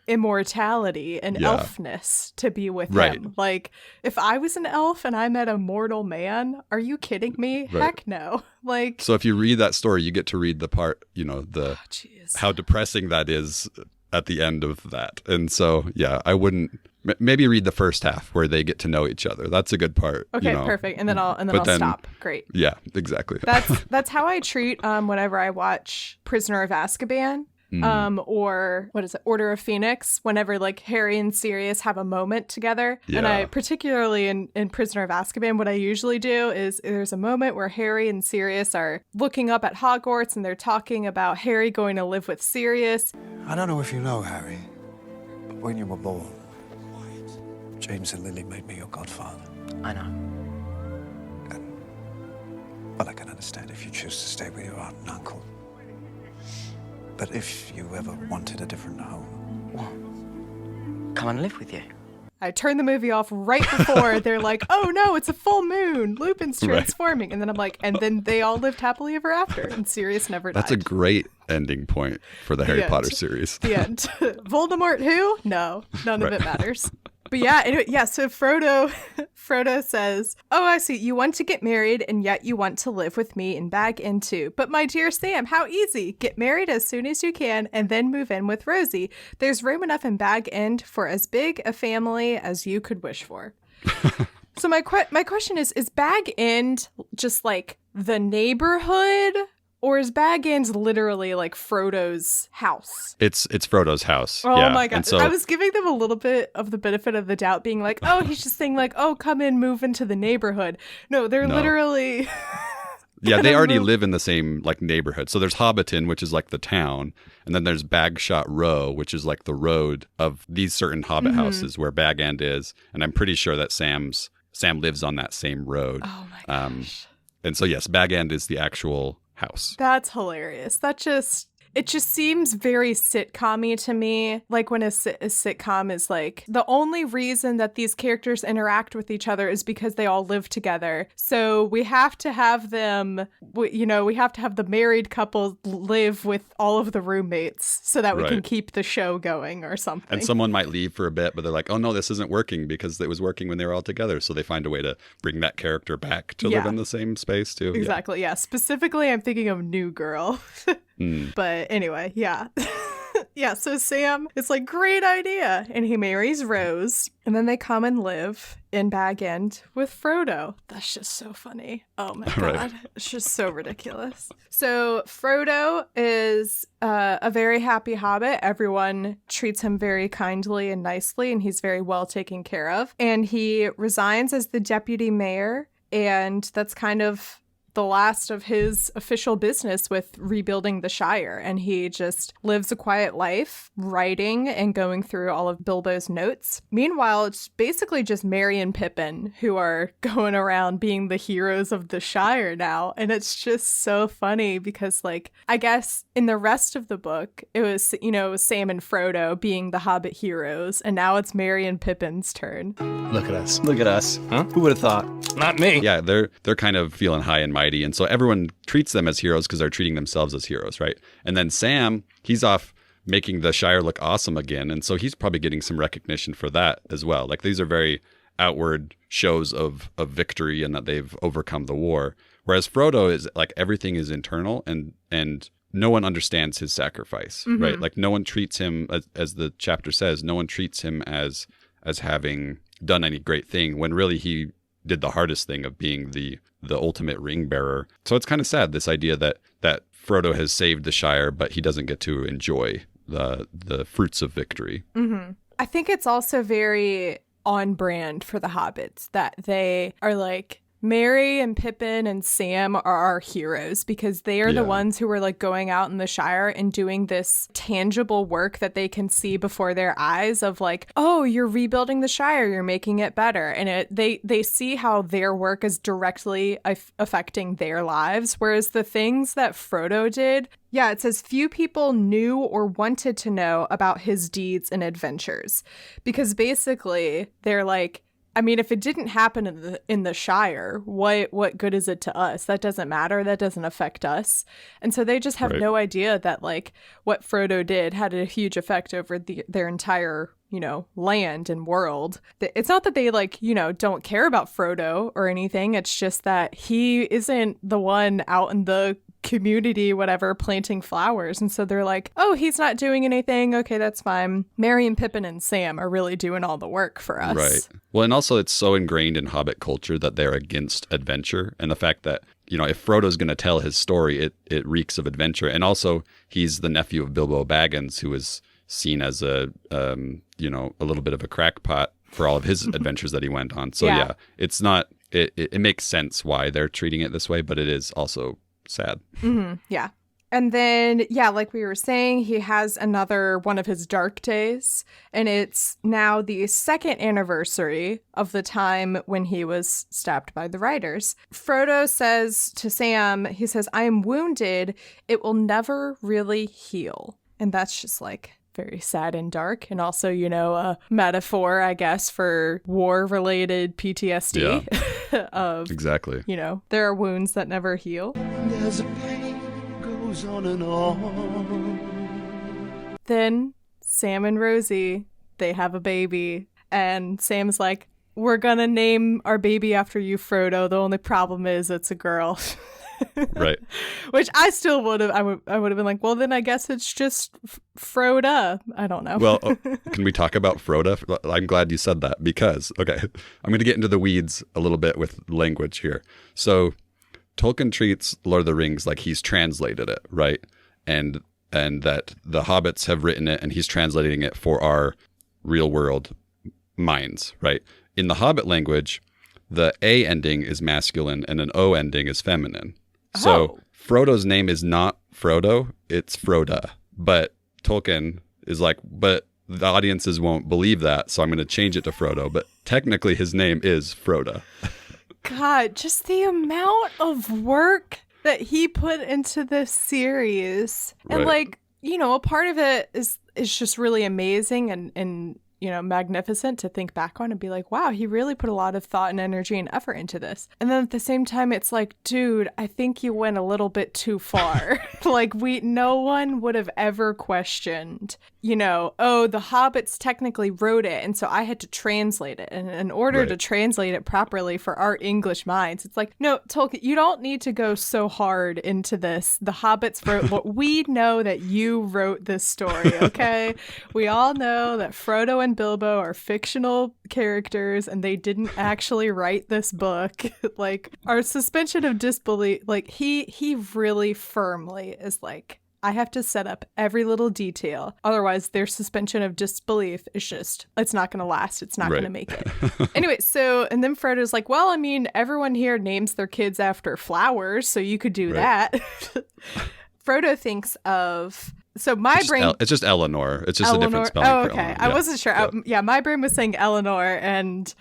[SPEAKER 2] immortality and elfness to be with him. Like, if I was an elf and I met a mortal man, are you kidding me? Right. Heck no. Like,
[SPEAKER 1] so if you read that story, you get to read the part, how depressing that is at the end of that. And so, yeah, I wouldn't maybe read the first half where they get to know each other. That's a good part.
[SPEAKER 2] Okay, perfect. And then I'll stop. Great.
[SPEAKER 1] Yeah, exactly.
[SPEAKER 2] That's how I treat whenever I watch Prisoner of Azkaban. Or what is it, Order of Phoenix, whenever like Harry and Sirius have a moment together.
[SPEAKER 1] Yeah.
[SPEAKER 2] And I particularly in Prisoner of Azkaban, what I usually do is there's a moment where Harry and Sirius are looking up at Hogwarts and they're talking about Harry going to live with Sirius.
[SPEAKER 4] I don't know if you know, Harry, but when you were born, James and Lily made me your godfather.
[SPEAKER 5] I know.
[SPEAKER 4] Well, I can understand if you choose to stay with your aunt and uncle. But if you ever wanted a different home...
[SPEAKER 5] What? Come and live with you?
[SPEAKER 2] I turn the movie off right before they're like, oh no, it's a full moon. Lupin's transforming. Right. And then I'm like, and then they all lived happily ever after. And Sirius never died.
[SPEAKER 1] That's a great ending point for the Harry Potter series.
[SPEAKER 2] The end. Voldemort who? No, none of it matters. But so Frodo says, oh, I see. You want to get married, and yet you want to live with me in Bag End too. But my dear Sam, how easy. Get married as soon as you can, and then move in with Rosie. There's room enough in Bag End for as big a family as you could wish for. So my question is Bag End just like the neighborhood? Or is Bag End literally like Frodo's house?
[SPEAKER 1] It's Frodo's house.
[SPEAKER 2] Oh my God. So, I was giving them a little bit of the benefit of the doubt, being like, oh, he's just saying like, oh, come in, move into the neighborhood. No, they're literally...
[SPEAKER 1] Yeah, they already live in the same like neighborhood. So there's Hobbiton, which is like the town. And then there's Bagshot Row, which is like the road of these certain Hobbit houses where Bag End is. And I'm pretty sure that Sam lives on that same road.
[SPEAKER 2] Oh my gosh.
[SPEAKER 1] And so, yes, Bag End is the actual house.
[SPEAKER 2] That's hilarious. It just seems very sitcom-y to me. Like when a sitcom is like, the only reason that these characters interact with each other is because they all live together. So we have to have them, we have to have the married couple live with all of the roommates so that we can keep the show going or something.
[SPEAKER 1] And someone might leave for a bit, but they're like, oh no, this isn't working because it was working when they were all together. So they find a way to bring that character back to live in the same space too.
[SPEAKER 2] Exactly, yeah. Specifically, I'm thinking of New Girl. But anyway, yeah. Yeah, so Sam is like, great idea. And he marries Rose. And then they come and live in Bag End with Frodo. That's just so funny. Oh my God. It's just so ridiculous. So Frodo is a very happy hobbit. Everyone treats him very kindly and nicely, and he's very well taken care of. And he resigns as the deputy mayor. And that's kind of the last of his official business with rebuilding the Shire, and he just lives a quiet life, writing and going through all of Bilbo's notes. Meanwhile, it's basically just Merry and Pippin who are going around being the heroes of the Shire now, and it's just so funny because, like, I guess in the rest of the book, it was, Sam and Frodo being the Hobbit heroes, and now it's Merry and Pippin's turn.
[SPEAKER 6] Look at us. Look at us. Huh? Who would have thought? Not me.
[SPEAKER 1] Yeah, they're kind of feeling high and mighty, and so everyone treats them as heroes because they're treating themselves as heroes, right? And then Sam, he's off making the Shire look awesome again, and so he's probably getting some recognition for that as well. Like, these are very outward shows of victory and that they've overcome the war, whereas Frodo is like, everything is internal, and no one understands his sacrifice, right? Like, no one treats him, as the chapter says, no one treats him as having done any great thing, when really he did the hardest thing of being the ultimate ring bearer. So it's kind of sad, this idea that Frodo has saved the Shire, but he doesn't get to enjoy the fruits of victory.
[SPEAKER 2] I think it's also very on brand for the Hobbits that they are like, Merry and Pippin and Sam are our heroes because they are the ones who are like going out in the Shire and doing this tangible work that they can see before their eyes of like, oh, you're rebuilding the Shire, you're making it better. And they see how their work is directly affecting their lives. Whereas the things that Frodo did, it says few people knew or wanted to know about his deeds and adventures. Because basically they're like, I mean, if it didn't happen in the Shire, what good is it to us? That doesn't matter. That doesn't affect us. And so they just have no idea that, like, what Frodo did had a huge effect over their entire, land and world. It's not that they, like, don't care about Frodo or anything. It's just that he isn't the one out in the community, whatever, planting flowers. And so they're like, oh, he's not doing anything. Okay, that's fine. Merry and Pippin and Sam are really doing all the work for us.
[SPEAKER 1] Right. Well, and also it's so ingrained in Hobbit culture that they're against adventure. And the fact that, you know, if Frodo's going to tell his story, it reeks of adventure. And also he's the nephew of Bilbo Baggins, who is seen as a little bit of a crackpot for all of his adventures that he went on. So yeah, it's not, it makes sense why they're treating it this way, but it is also sad.
[SPEAKER 2] Mm-hmm. Yeah. And then, yeah, like we were saying, he has another one of his dark days, and it's now the 2nd anniversary of the time when he was stabbed by the riders. Frodo says to Sam, he says, I am wounded. It will never really heal. And that's just like very sad and dark. And also, you know, a metaphor, I guess, for war-related PTSD.
[SPEAKER 1] Yeah.
[SPEAKER 2] Of,
[SPEAKER 1] exactly.
[SPEAKER 2] You know, there are wounds that never heal.
[SPEAKER 7] There's a pain goes on and on.
[SPEAKER 2] Then Sam and Rosie, they have a baby. And Sam's like, we're gonna name our baby after you, Frodo. The only problem is it's a girl.
[SPEAKER 1] Right.
[SPEAKER 2] Which I still would have. I would have been like, well, then I guess it's just Froda. I don't know.
[SPEAKER 1] Well, can we talk about Froda? I'm glad you said that because, okay, I'm going to get into the weeds a little bit with language here. So Tolkien treats Lord of the Rings like he's translated it, right? And that the hobbits have written it and he's translating it for our real world minds, right? In the Hobbit language, the A ending is masculine and an O ending is feminine. So Frodo's name is not Frodo, it's Froda. But Tolkien is like, but the audiences won't believe that, so I'm going to change it to Frodo. But technically his name is Froda.
[SPEAKER 2] God, just the amount of work that he put into this series. And like, you know, a part of it is just really amazing and you know, magnificent to think back on and be like, wow, he really put a lot of thought and energy and effort into this. And then at the same time, it's like, dude, I think you went a little bit too far. Like no one would have ever questioned, you know, oh, the hobbits technically wrote it. And so I had to translate it. And in order to translate it properly for our English minds, it's like, no, Tolkien, you don't need to go so hard into this. The hobbits wrote what we know that you wrote this story. Okay. We all know that Frodo and Bilbo are fictional characters and they didn't actually write this book. Like our suspension of disbelief, like he really firmly is like, I have to set up every little detail. Otherwise, their suspension of disbelief is just, it's not going to last. It's not going to make it. Anyway, so, and then Frodo's like, well, I mean, everyone here names their kids after flowers, so you could do that. Frodo thinks of, so my brain...
[SPEAKER 1] it's just Eleanor. It's just a different spelling
[SPEAKER 2] for
[SPEAKER 1] okay.
[SPEAKER 2] Eleanor. I wasn't sure. My brain was saying Eleanor, and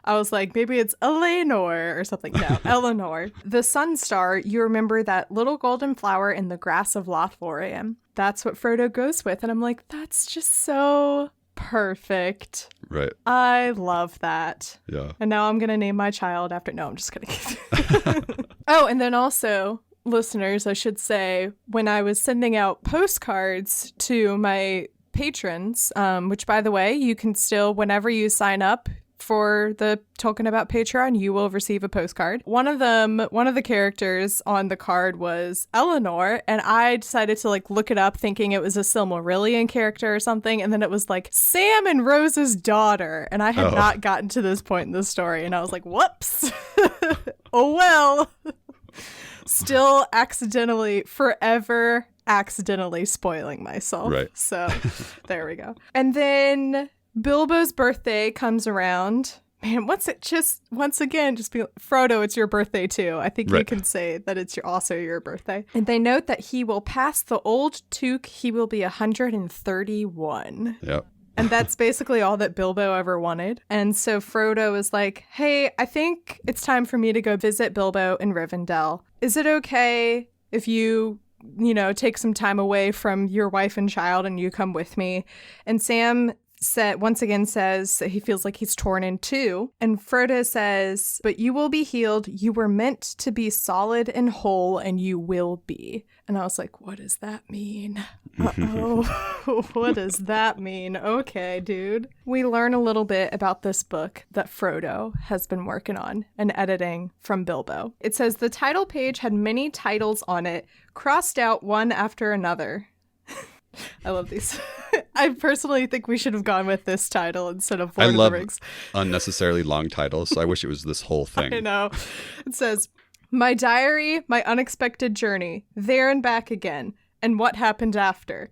[SPEAKER 2] I was like, maybe it's Eleanor or something. No, Eleanor. The sun star, you remember that little golden flower in the grass of Lothlorien. That's what Frodo goes with. And I'm like, that's just so perfect.
[SPEAKER 1] Right.
[SPEAKER 2] I love that.
[SPEAKER 1] Yeah.
[SPEAKER 2] And now I'm going to name my child after... No, I'm just kidding. Oh, and then also... listeners, I should say, when I was sending out postcards to my patrons, which, by the way, you can still, whenever you sign up for the Tolkien About Patreon, you will receive a postcard. One of the characters on the card was Eleanor, and I decided to look it up thinking it was a Silmarillion character or something, and then it was Sam and Rose's daughter, and I had not gotten to this point in the story, and I was like, whoops. Oh well. Still forever accidentally spoiling myself.
[SPEAKER 1] Right.
[SPEAKER 2] So there we go. And then Bilbo's birthday comes around. Man, once again, just be Frodo, it's your birthday too. I think you can say that it's also your birthday. And they note that he will pass the old Took. He will be 131.
[SPEAKER 1] Yep.
[SPEAKER 2] And that's basically all that Bilbo ever wanted. And so Frodo is like, hey, I think it's time for me to go visit Bilbo in Rivendell. Is it okay if you take some time away from your wife and child and you come with me? And Sam once again says that he feels like he's torn in two. And Frodo says, but you will be healed. You were meant to be solid and whole, and you will be. And I was like, what does that mean? Uh-oh. What does that mean? Okay, dude. We learn a little bit about this book that Frodo has been working on and editing from Bilbo. It says the title page had many titles on it, crossed out one after another. I love these. I personally think we should have gone with this title instead of Lord of the Rings.
[SPEAKER 1] Unnecessarily long titles, so I wish it was this whole thing.
[SPEAKER 2] I know. It says, my diary, my unexpected journey, there and back again, and what happened after.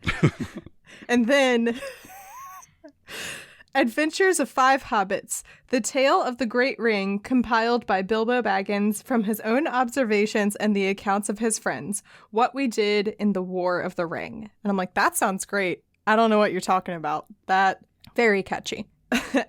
[SPEAKER 2] And then, Adventures of Five Hobbits, the tale of the Great Ring compiled by Bilbo Baggins from his own observations and the accounts of his friends, what we did in the War of the Ring. And I'm like, that sounds great. I don't know what you're talking about. That, very catchy.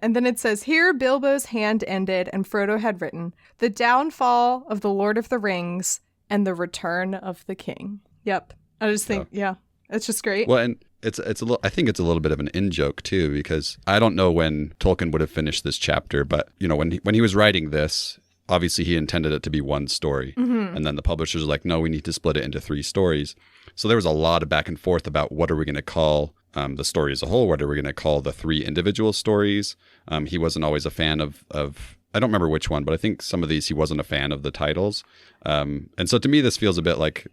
[SPEAKER 2] And then it says, here Bilbo's hand ended and Frodo had written, the downfall of the Lord of the Rings and the return of the king. Yep. I just think, yeah, it's just great.
[SPEAKER 1] Well, and it's a little, I think it's a little bit of an in-joke too, because I don't know when Tolkien would have finished this chapter, but you know, when he was writing this, obviously he intended it to be one story. Mm-hmm. And then the publishers were like, no, we need to split it into 3 stories. So there was a lot of back and forth about what are we going to call the story as a whole? What are we going to call the 3 individual stories? He wasn't always a fan of I don't remember which one, but I think some of these he wasn't a fan of the titles. And so to me, this feels a bit like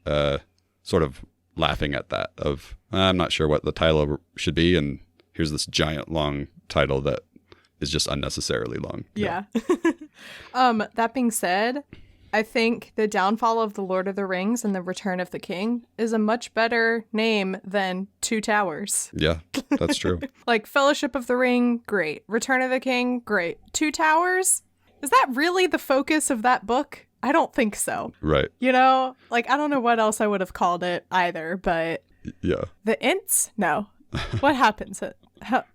[SPEAKER 1] sort of laughing at that of, I'm not sure what the title should be. And here's this giant long title that is just unnecessarily long.
[SPEAKER 2] Yeah. That being said, I think The Downfall of the Lord of the Rings and the Return of the King is a much better name than Two Towers.
[SPEAKER 1] Yeah, that's true.
[SPEAKER 2] Like Fellowship of the Ring, great. Return of the King, great. Two Towers? Is that really the focus of that book? I don't think so.
[SPEAKER 1] Right.
[SPEAKER 2] You know, like I don't know what else I would have called it either, but
[SPEAKER 1] yeah.
[SPEAKER 2] The Ints? No. What happens?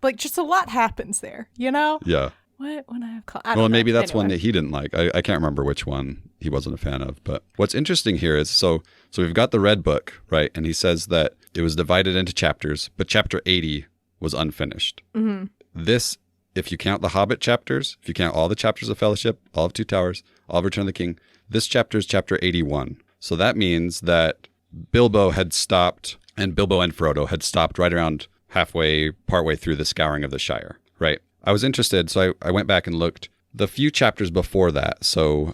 [SPEAKER 2] Like just a lot happens there, you know?
[SPEAKER 1] Yeah.
[SPEAKER 2] What would I have called?
[SPEAKER 1] Well, maybe that's one that he didn't like. I can't remember which one he wasn't a fan of. But what's interesting here is, so we've got the red book, right? And he says that it was divided into chapters, but chapter 80 was unfinished. Mm-hmm. This, if you count the Hobbit chapters, if you count all the chapters of Fellowship, all of Two Towers, all of Return of the King, this chapter is chapter 81. So that means that Bilbo had stopped, and Bilbo and Frodo had stopped right around partway through the Scouring of the Shire, right? I was interested, so I went back and looked. The few chapters before that, so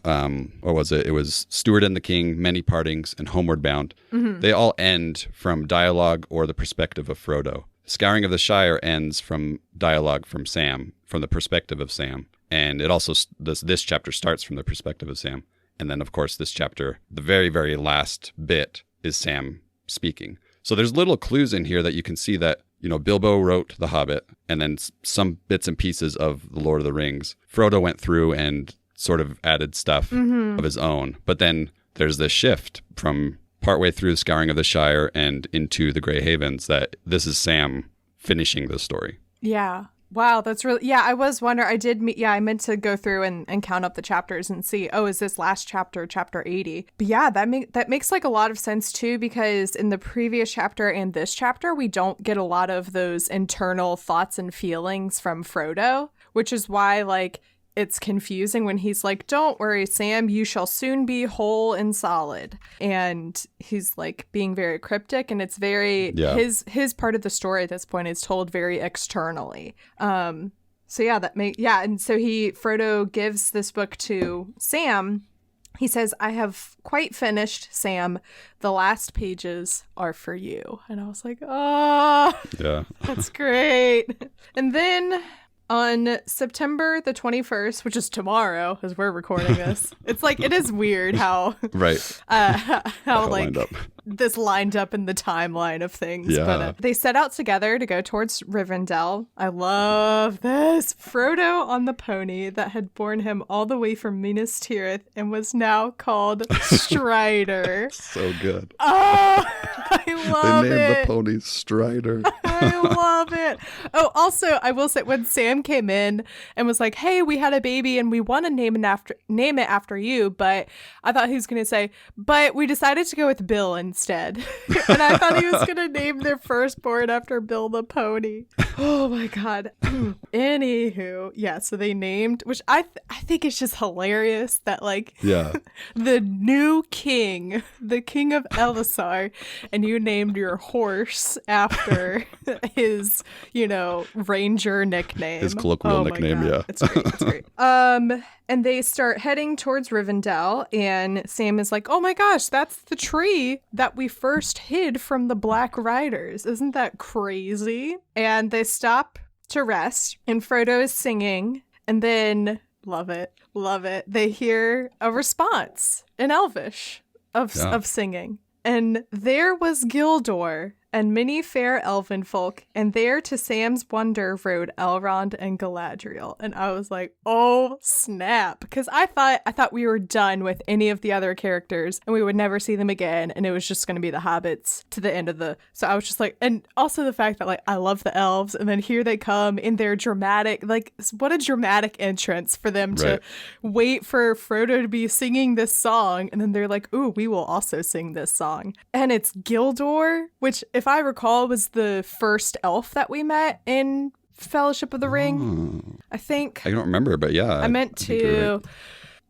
[SPEAKER 1] what was it? It was Steward and the King, Many Partings, and Homeward Bound. Mm-hmm. They all end from dialogue or the perspective of Frodo. Scouring of the Shire ends from dialogue from Sam, from the perspective of Sam. And it also, this chapter starts from the perspective of Sam. And then, of course, this chapter, the very, very last bit is Sam speaking. So there's little clues in here that you can see that, you know, Bilbo wrote The Hobbit, and then some bits and pieces of The Lord of the Rings. Frodo went through and sort of added stuff of his own. But then there's this shift from partway through the Scouring of the Shire and into the Grey Havens that this is Sam finishing the story.
[SPEAKER 2] Yeah. Wow, that's really, yeah, I was wondering, I meant to go through and count up the chapters and see, oh, is this last chapter 80? But yeah, that makes like a lot of sense too, because in the previous chapter and this chapter, we don't get a lot of those internal thoughts and feelings from Frodo, which is why like it's confusing when he's like, don't worry, Sam, you shall soon be whole and solid. And he's like being very cryptic, and it's very, his part of the story at this point is told very externally. And so Frodo gives this book to Sam. He says, I have quite finished, Sam. The last pages are for you. And I was like, oh, yeah, that's great. And then on September the 21st, which is tomorrow as we're recording this, it's like, it is weird how like this lined up in the timeline of things. Yeah. But they set out together to go towards Rivendell. I love this. Frodo on the pony that had borne him all the way from Minas Tirith and was now called Strider.
[SPEAKER 1] So good.
[SPEAKER 2] Oh, I love it.
[SPEAKER 1] They named the pony Strider.
[SPEAKER 2] I love it. Oh, also, I will say, when Sam came in and was like, hey, we had a baby and we want to name it after you, but I thought he was going to say, but we decided to go with Bill instead. instead. And I thought he was going to name their firstborn after Bill the Pony. Oh my God. Anywho, yeah, so they named, which I think is just hilarious that like the new king, the king of Elisar, and you named your horse after his, ranger nickname.
[SPEAKER 1] His colloquial nickname,
[SPEAKER 2] God.
[SPEAKER 1] yeah.
[SPEAKER 2] It's great. It's great. And they start heading towards Rivendell, and Sam is like, oh my gosh, that's the tree that we first hid from the Black Riders. Isn't that crazy? And they stop to rest, and Frodo is singing, and then, love it, they hear a response in Elvish of singing. And there was Gildor and many fair elven folk, and there to Sam's wonder rode Elrond and Galadriel. And I was like, oh snap, because I thought we were done with any of the other characters and we would never see them again, and it was just going to be the hobbits to the end of so I was just like, and also the fact that like I love the elves, and then here they come in their dramatic, like what a dramatic entrance for them to wait for Frodo to be singing this song, and then they're like, ooh, we will also sing this song. And it's Gildor, which if I recall was the first elf that we met in Fellowship of the Ring. I think.
[SPEAKER 1] I don't remember, but yeah.
[SPEAKER 2] I meant to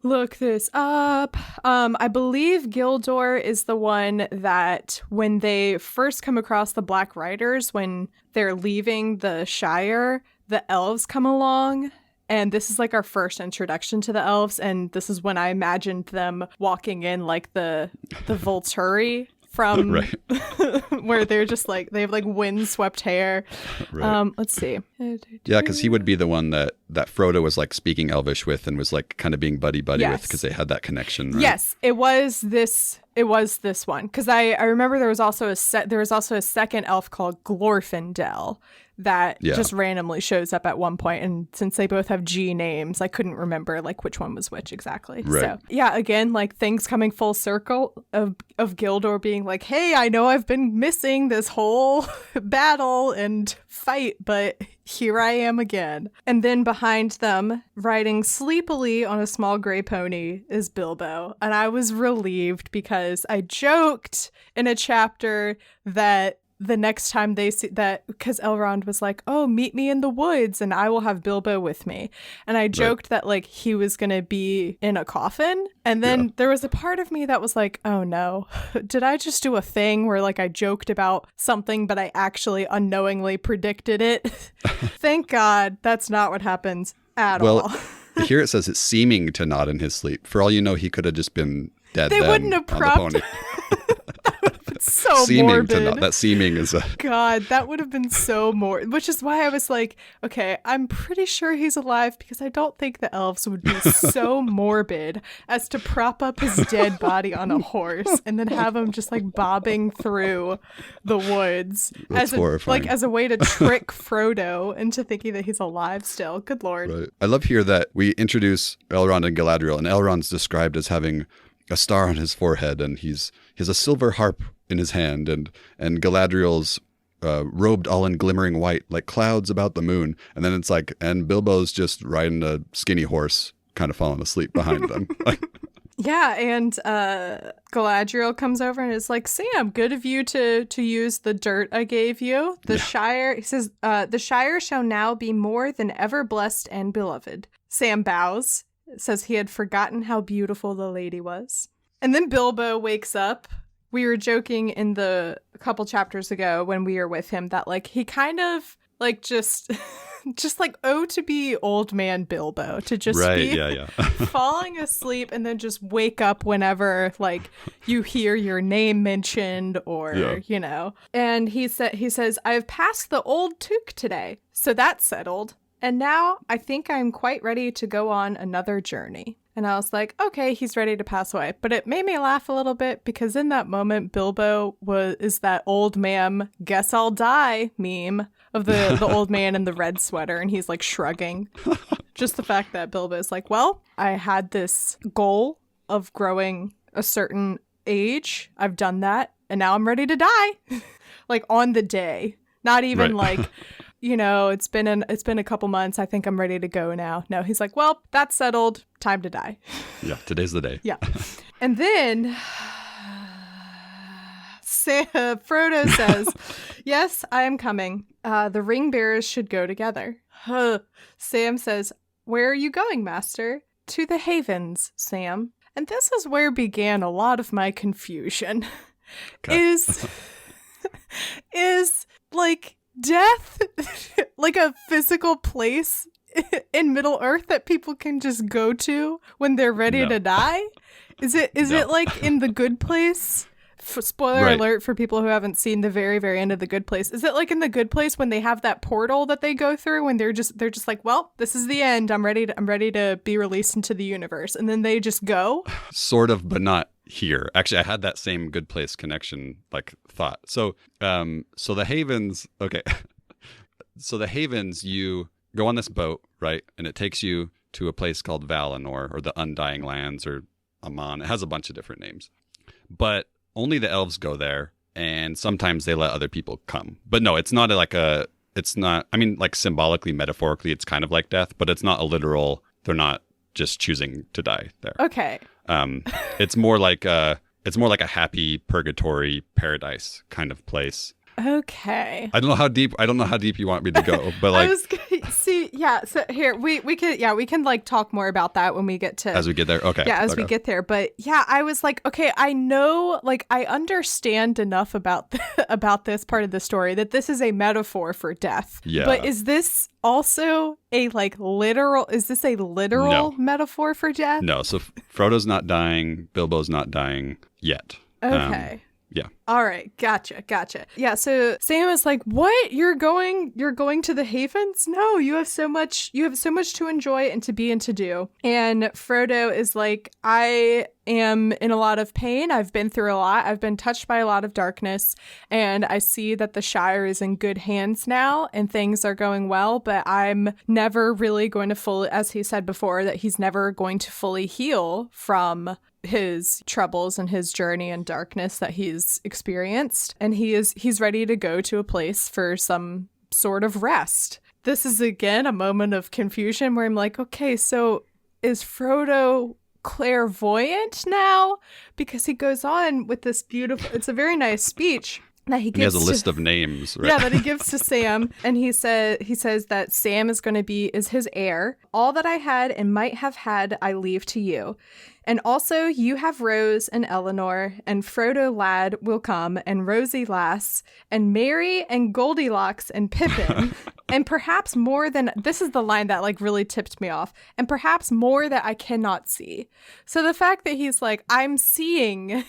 [SPEAKER 2] look this up. I believe Gildor is the one that when they first come across the Black Riders, when they're leaving the Shire, the elves come along. And this is like our first introduction to the elves. And this is when I imagined them walking in like the Volturi from where they're just like, they have like windswept hair. Let's see.
[SPEAKER 1] Yeah, because he would be the one that Frodo was like speaking Elvish with and was like kind of being buddy with, because they had that connection. Right?
[SPEAKER 2] Yes, it was this one, because I remember there was also a second elf called Glorfindel that just randomly shows up at one point, and since they both have G names, I couldn't remember like which one was which exactly.
[SPEAKER 1] Right.
[SPEAKER 2] So yeah, again, like things coming full circle of Gildor being like, hey, I know I've been missing this whole battle and fight, but here I am again. And then behind them, riding sleepily on a small gray pony, is Bilbo. And I was relieved because I joked in a chapter that the next time they see that, because Elrond was like, oh, meet me in the woods and I will have Bilbo with me. And I joked that like he was going to be in a coffin. And then there was a part of me that was like, oh no, did I just do a thing where like I joked about something, but I actually unknowingly predicted it? Thank God that's not what happens at all.
[SPEAKER 1] Here it says it's seeming to nod in his sleep. For all you know, he could have just been dead.
[SPEAKER 2] They
[SPEAKER 1] then
[SPEAKER 2] wouldn't have
[SPEAKER 1] on the
[SPEAKER 2] propped
[SPEAKER 1] pony.
[SPEAKER 2] So
[SPEAKER 1] seeming
[SPEAKER 2] morbid.
[SPEAKER 1] to not. That seeming is a
[SPEAKER 2] God, that would have been so morbid. Which is why I was like, okay, I'm pretty sure he's alive, because I don't think the elves would be so morbid as to prop up his dead body on a horse and then have him just like bobbing through the woods.
[SPEAKER 1] That's horrifying.
[SPEAKER 2] As a way to trick Frodo into thinking that he's alive still. Good Lord.
[SPEAKER 1] Right. I love here that we introduce Elrond and Galadriel, and Elrond's described as having a star on his forehead, and he has a silver harp in his hand, and Galadriel's robed all in glimmering white, like clouds about the moon. And then it's like, and Bilbo's just riding a skinny horse, kind of falling asleep behind them.
[SPEAKER 2] Yeah, and Galadriel comes over and is like, Sam, good of you to use the dirt I gave you. The Shire, he says, the Shire shall now be more than ever blessed and beloved. Sam bows, says he had forgotten how beautiful the lady was. And then Bilbo wakes up. We were joking in a couple chapters ago when we were with him that like he kind of like just like to be old man Bilbo, to just be falling asleep and then just wake up whenever like you hear your name mentioned or you know. And he says I've passed the old Took today, so that's settled. And now I think I'm quite ready to go on another journey. And I was like, okay, he's ready to pass away. But it made me laugh a little bit because in that moment, Bilbo is that old man, guess I'll die meme of the old man in the red sweater. And he's like shrugging. Just the fact that Bilbo's like, well, I had this goal of growing a certain age. I've done that. And now I'm ready to die. Like on the day. Not even like... you know, it's been a couple months. I think I'm ready to go now. No, he's like, well, that's settled. Time to die.
[SPEAKER 1] Yeah, today's the day.
[SPEAKER 2] Yeah. And then Frodo says, "Yes, I am coming. The ring bearers should go together." Sam says, "Where are you going, Master?" "To the Havens, Sam." And this is where began a lot of my confusion.
[SPEAKER 1] Okay.
[SPEAKER 2] Is like death like a physical place in Middle Earth that people can just go to when they're ready
[SPEAKER 1] No.
[SPEAKER 2] to die? Is it
[SPEAKER 1] No.
[SPEAKER 2] like in The Good Place? Spoiler
[SPEAKER 1] Right.
[SPEAKER 2] alert for people who haven't seen the very, very end of The Good Place. Is it like in The Good Place when they have that portal that they go through when they're just like, well, this is the end. I'm ready to be released into the universe, and then they just go?
[SPEAKER 1] Sort of, but not here. Actually, I had that same Good Place connection thought. So the Havens, okay. So the Havens, you go on this boat, right? And it takes you to a place called Valinor, or the Undying Lands, or Aman. It has a bunch of different names. But only the elves go there, and sometimes they let other people come. But no, it's not I mean, like symbolically, metaphorically, it's kind of like death, but it's not a literal, they're not just choosing to die there.
[SPEAKER 2] Okay.
[SPEAKER 1] It's more like a happy purgatory paradise kind of place.
[SPEAKER 2] Okay.
[SPEAKER 1] I don't know how deep you want me to go, but like
[SPEAKER 2] see, yeah. So here we can like talk more about that when we get to
[SPEAKER 1] as we get there. Okay.
[SPEAKER 2] Yeah, as we
[SPEAKER 1] Okay.
[SPEAKER 2] get there. But yeah, I was like, okay, I know, like, I understand enough about about this part of the story that this is a metaphor for death.
[SPEAKER 1] Yeah.
[SPEAKER 2] But is this also a literal
[SPEAKER 1] No.
[SPEAKER 2] metaphor for death?
[SPEAKER 1] No, so Frodo's not dying, Bilbo's not dying yet.
[SPEAKER 2] Okay.
[SPEAKER 1] Yeah.
[SPEAKER 2] All right, gotcha. Yeah, so Sam is like, "What? You're going to the Havens? No, you have so much to enjoy and to be and to do." And Frodo is like, "I am in a lot of pain. I've been through a lot. I've been touched by a lot of darkness, and I see that the Shire is in good hands now and things are going well, but I'm never really going to fully, as he said before, that he's never going to fully heal from his troubles and his journey and darkness that he's experienced, and he's ready to go to a place for some sort of rest." This is again a moment of confusion where I'm like, okay, so is Frodo clairvoyant now? Because he goes on with this beautiful, it's a very nice speech that he gives.
[SPEAKER 1] He has a list of names, right?
[SPEAKER 2] Yeah, that he gives to Sam, and he says that Sam is his heir. "All that I had and might have had, I leave to you. And also you have Rose and Eleanor, and Frodo lad will come, and Rosie lass, and Mary and Goldilocks and Pippin, and perhaps more than," this is the line that like really tipped me off, "and perhaps more that I cannot see." So the fact that he's like, I'm seeing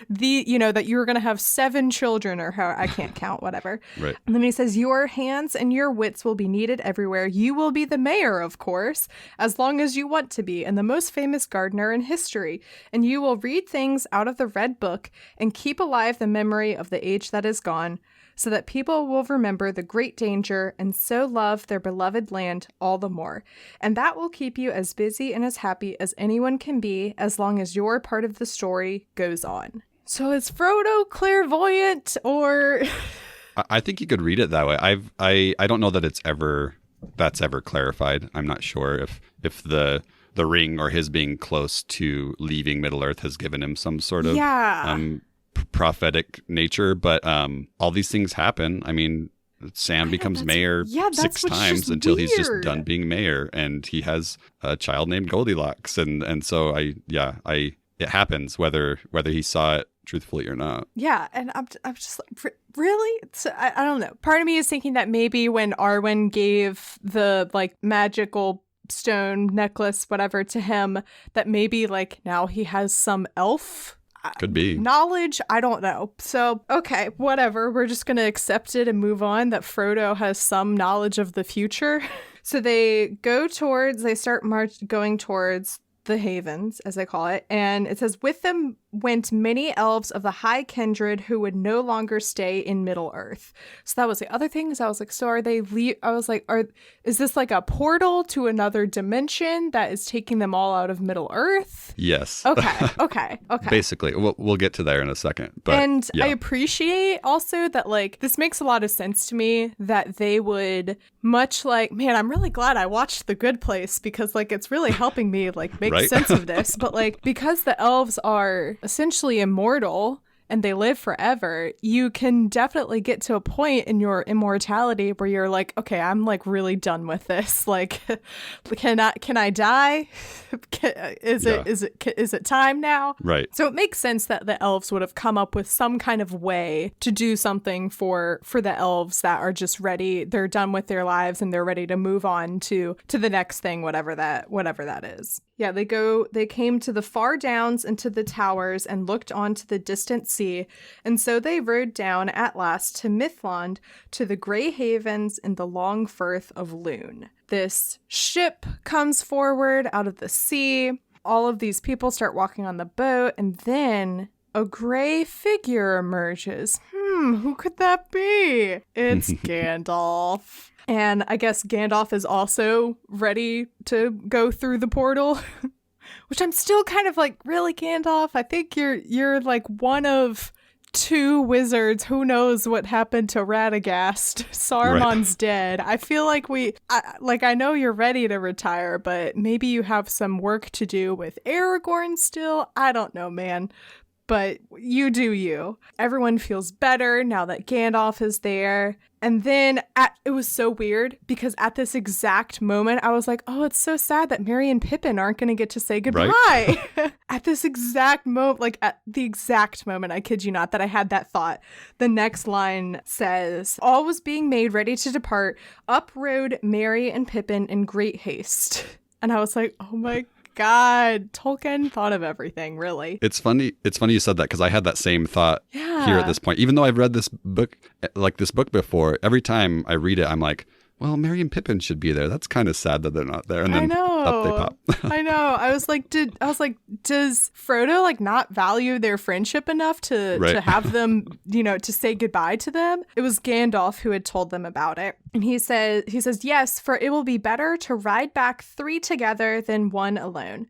[SPEAKER 2] that you were going to have 7 children, or how, I can't count, whatever.
[SPEAKER 1] Right.
[SPEAKER 2] And then he says, "Your hands and your wits will be needed everywhere. You will be the mayor, of course, as long as you want to be, and the most famous gardener in history. And you will read things out of the Red Book and keep alive the memory of the age that is gone, so that people will remember the great danger and so love their beloved land all the more. And that will keep you as busy and as happy as anyone can be as long as your part of the story goes on." So is Frodo clairvoyant, or...
[SPEAKER 1] I think you could read it that way. I don't know that that's ever clarified. I'm not sure if the ring or his being close to leaving Middle Earth has given him some sort of prophetic nature, but all these things happen. I mean, Sam becomes mayor 6 times until he's just done being mayor, and he has a child named Goldilocks, and so it happens whether he saw it truthfully or not.
[SPEAKER 2] Yeah, and I'm just like, really? So, I don't know. Part of me is thinking that maybe when Arwen gave the like magical stone necklace, whatever, to him, that maybe like now he has some elf
[SPEAKER 1] Could be
[SPEAKER 2] knowledge. I don't know. So, okay, whatever. We're just going to accept it and move on that Frodo has some knowledge of the future. So they start going towards the Havens, as they call it. And it says, "With them went many elves of the high kindred who would no longer stay in Middle Earth." So that was the other thing. Is I was like, so are they I was like, is this like a portal to another dimension that is taking them all out of Middle Earth?
[SPEAKER 1] yes.
[SPEAKER 2] Okay.
[SPEAKER 1] Basically, we'll get to there in a second. But
[SPEAKER 2] And
[SPEAKER 1] yeah.
[SPEAKER 2] I appreciate also that, like, this makes a lot of sense to me that they would, much like, man, I'm really glad I watched The Good Place, because, like, it's really helping me, like, make
[SPEAKER 1] Right?
[SPEAKER 2] sense of this. But, like, because the elves are essentially immortal and they live forever, you can definitely get to a point in your immortality where you're like, okay, I'm like really done with this. Like, can I die? Is it time now?
[SPEAKER 1] Right.
[SPEAKER 2] So it makes sense that the elves would have come up with some kind of way to do something for the elves that are just ready. They're done with their lives and they're ready to move on to the next thing, whatever that is. Yeah, they came to the far downs and to the towers and looked on to the distant sea, and so they rode down at last to Mithlond, to the grey havens in the long firth of Lune. This ship comes forward out of the sea. All of these people start walking on the boat, and then a grey figure emerges. Who could that be? It's Gandalf. And I guess Gandalf is also ready to go through the portal, which I'm still kind of like, really, Gandalf? I think you're like one of two wizards. Who knows what happened to Radagast? Saruman's dead. I feel like I know you're ready to retire, but maybe you have some work to do with Aragorn still. I don't know, man. But you do you. Everyone feels better now that Gandalf is there. And then it was so weird because at this exact moment, I was like, oh, it's so sad that Merry and Pippin aren't going to get to say goodbye. Right? At this exact moment, like at the exact moment, I kid you not, that I had that thought. The next line says, all was being made ready to depart. Up rode Merry and Pippin in great haste. And I was like, oh my God, Tolkien thought of everything, really.
[SPEAKER 1] It's funny you said that because I had that same thought here at this point. Even though I've read this book before, every time I read it, I'm like, well, Merry and Pippin should be there. That's kind of sad that they're not there. And then up they pop.
[SPEAKER 2] I know. I was like, does Frodo like not value their friendship enough to have them, to say goodbye to them? It was Gandalf who had told them about it. And he says, yes, for it will be better to ride back 3 together than 1 alone.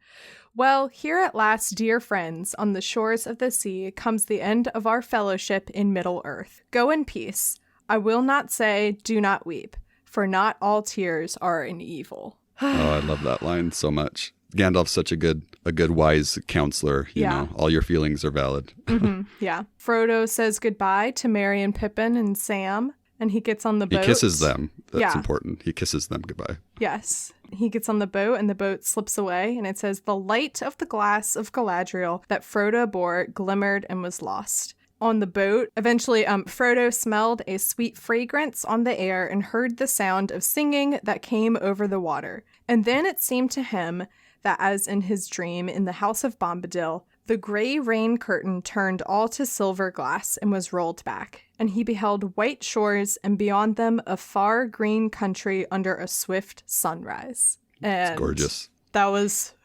[SPEAKER 2] Well, here at last, dear friends, on the shores of the sea comes the end of our fellowship in Middle-earth. Go in peace. I will not say, do not weep. For not all tears are an evil.
[SPEAKER 1] Oh, I love that line so much. Gandalf's such a good wise counselor. You know, all your feelings are valid.
[SPEAKER 2] Mm-hmm. Yeah. Frodo says goodbye to Merry and Pippin and Sam, and he gets on the boat.
[SPEAKER 1] He kisses them. That's important. He kisses them goodbye.
[SPEAKER 2] Yes. He gets on the boat, and the boat slips away, and it says, the light of the glass of Galadriel that Frodo bore glimmered and was lost. On the boat, eventually, Frodo smelled a sweet fragrance on the air and heard the sound of singing that came over the water. And then it seemed to him that, as in his dream in the house of Bombadil, the grey rain curtain turned all to silver glass and was rolled back, and he beheld white shores and beyond them a far green country under a swift sunrise. And
[SPEAKER 1] it's gorgeous.
[SPEAKER 2] That was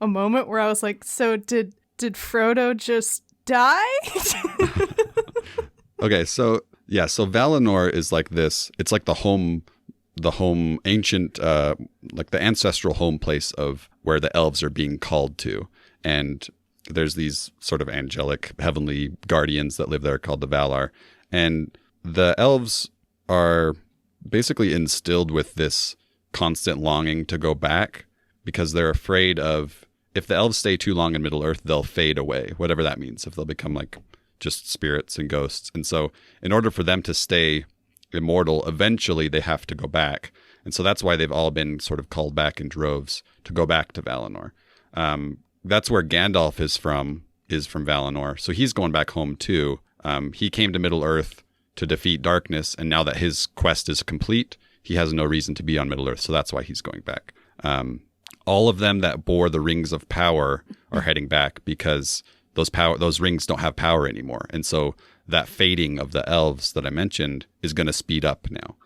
[SPEAKER 2] a moment where I was like, so did Frodo just die?
[SPEAKER 1] Okay, so Valinor is like this. It's like the home ancient, like the ancestral home place of where the elves are being called to. And there's these sort of angelic heavenly guardians that live there called the Valar. And the elves are basically instilled with this constant longing to go back because they're afraid of, if the elves stay too long in Middle-earth, they'll fade away, whatever that means, if they'll become like just spirits and ghosts. And so in order for them to stay immortal, eventually they have to go back. And so that's why they've all been sort of called back in droves to go back to Valinor. That's where Gandalf is from Valinor. So he's going back home too. He came to Middle-earth to defeat darkness, and now that his quest is complete, he has no reason to be on Middle-earth, so that's why he's going back. All of them that bore the rings of power are heading back because those rings don't have power anymore. And so that fading of the elves that I mentioned is going to speed up now.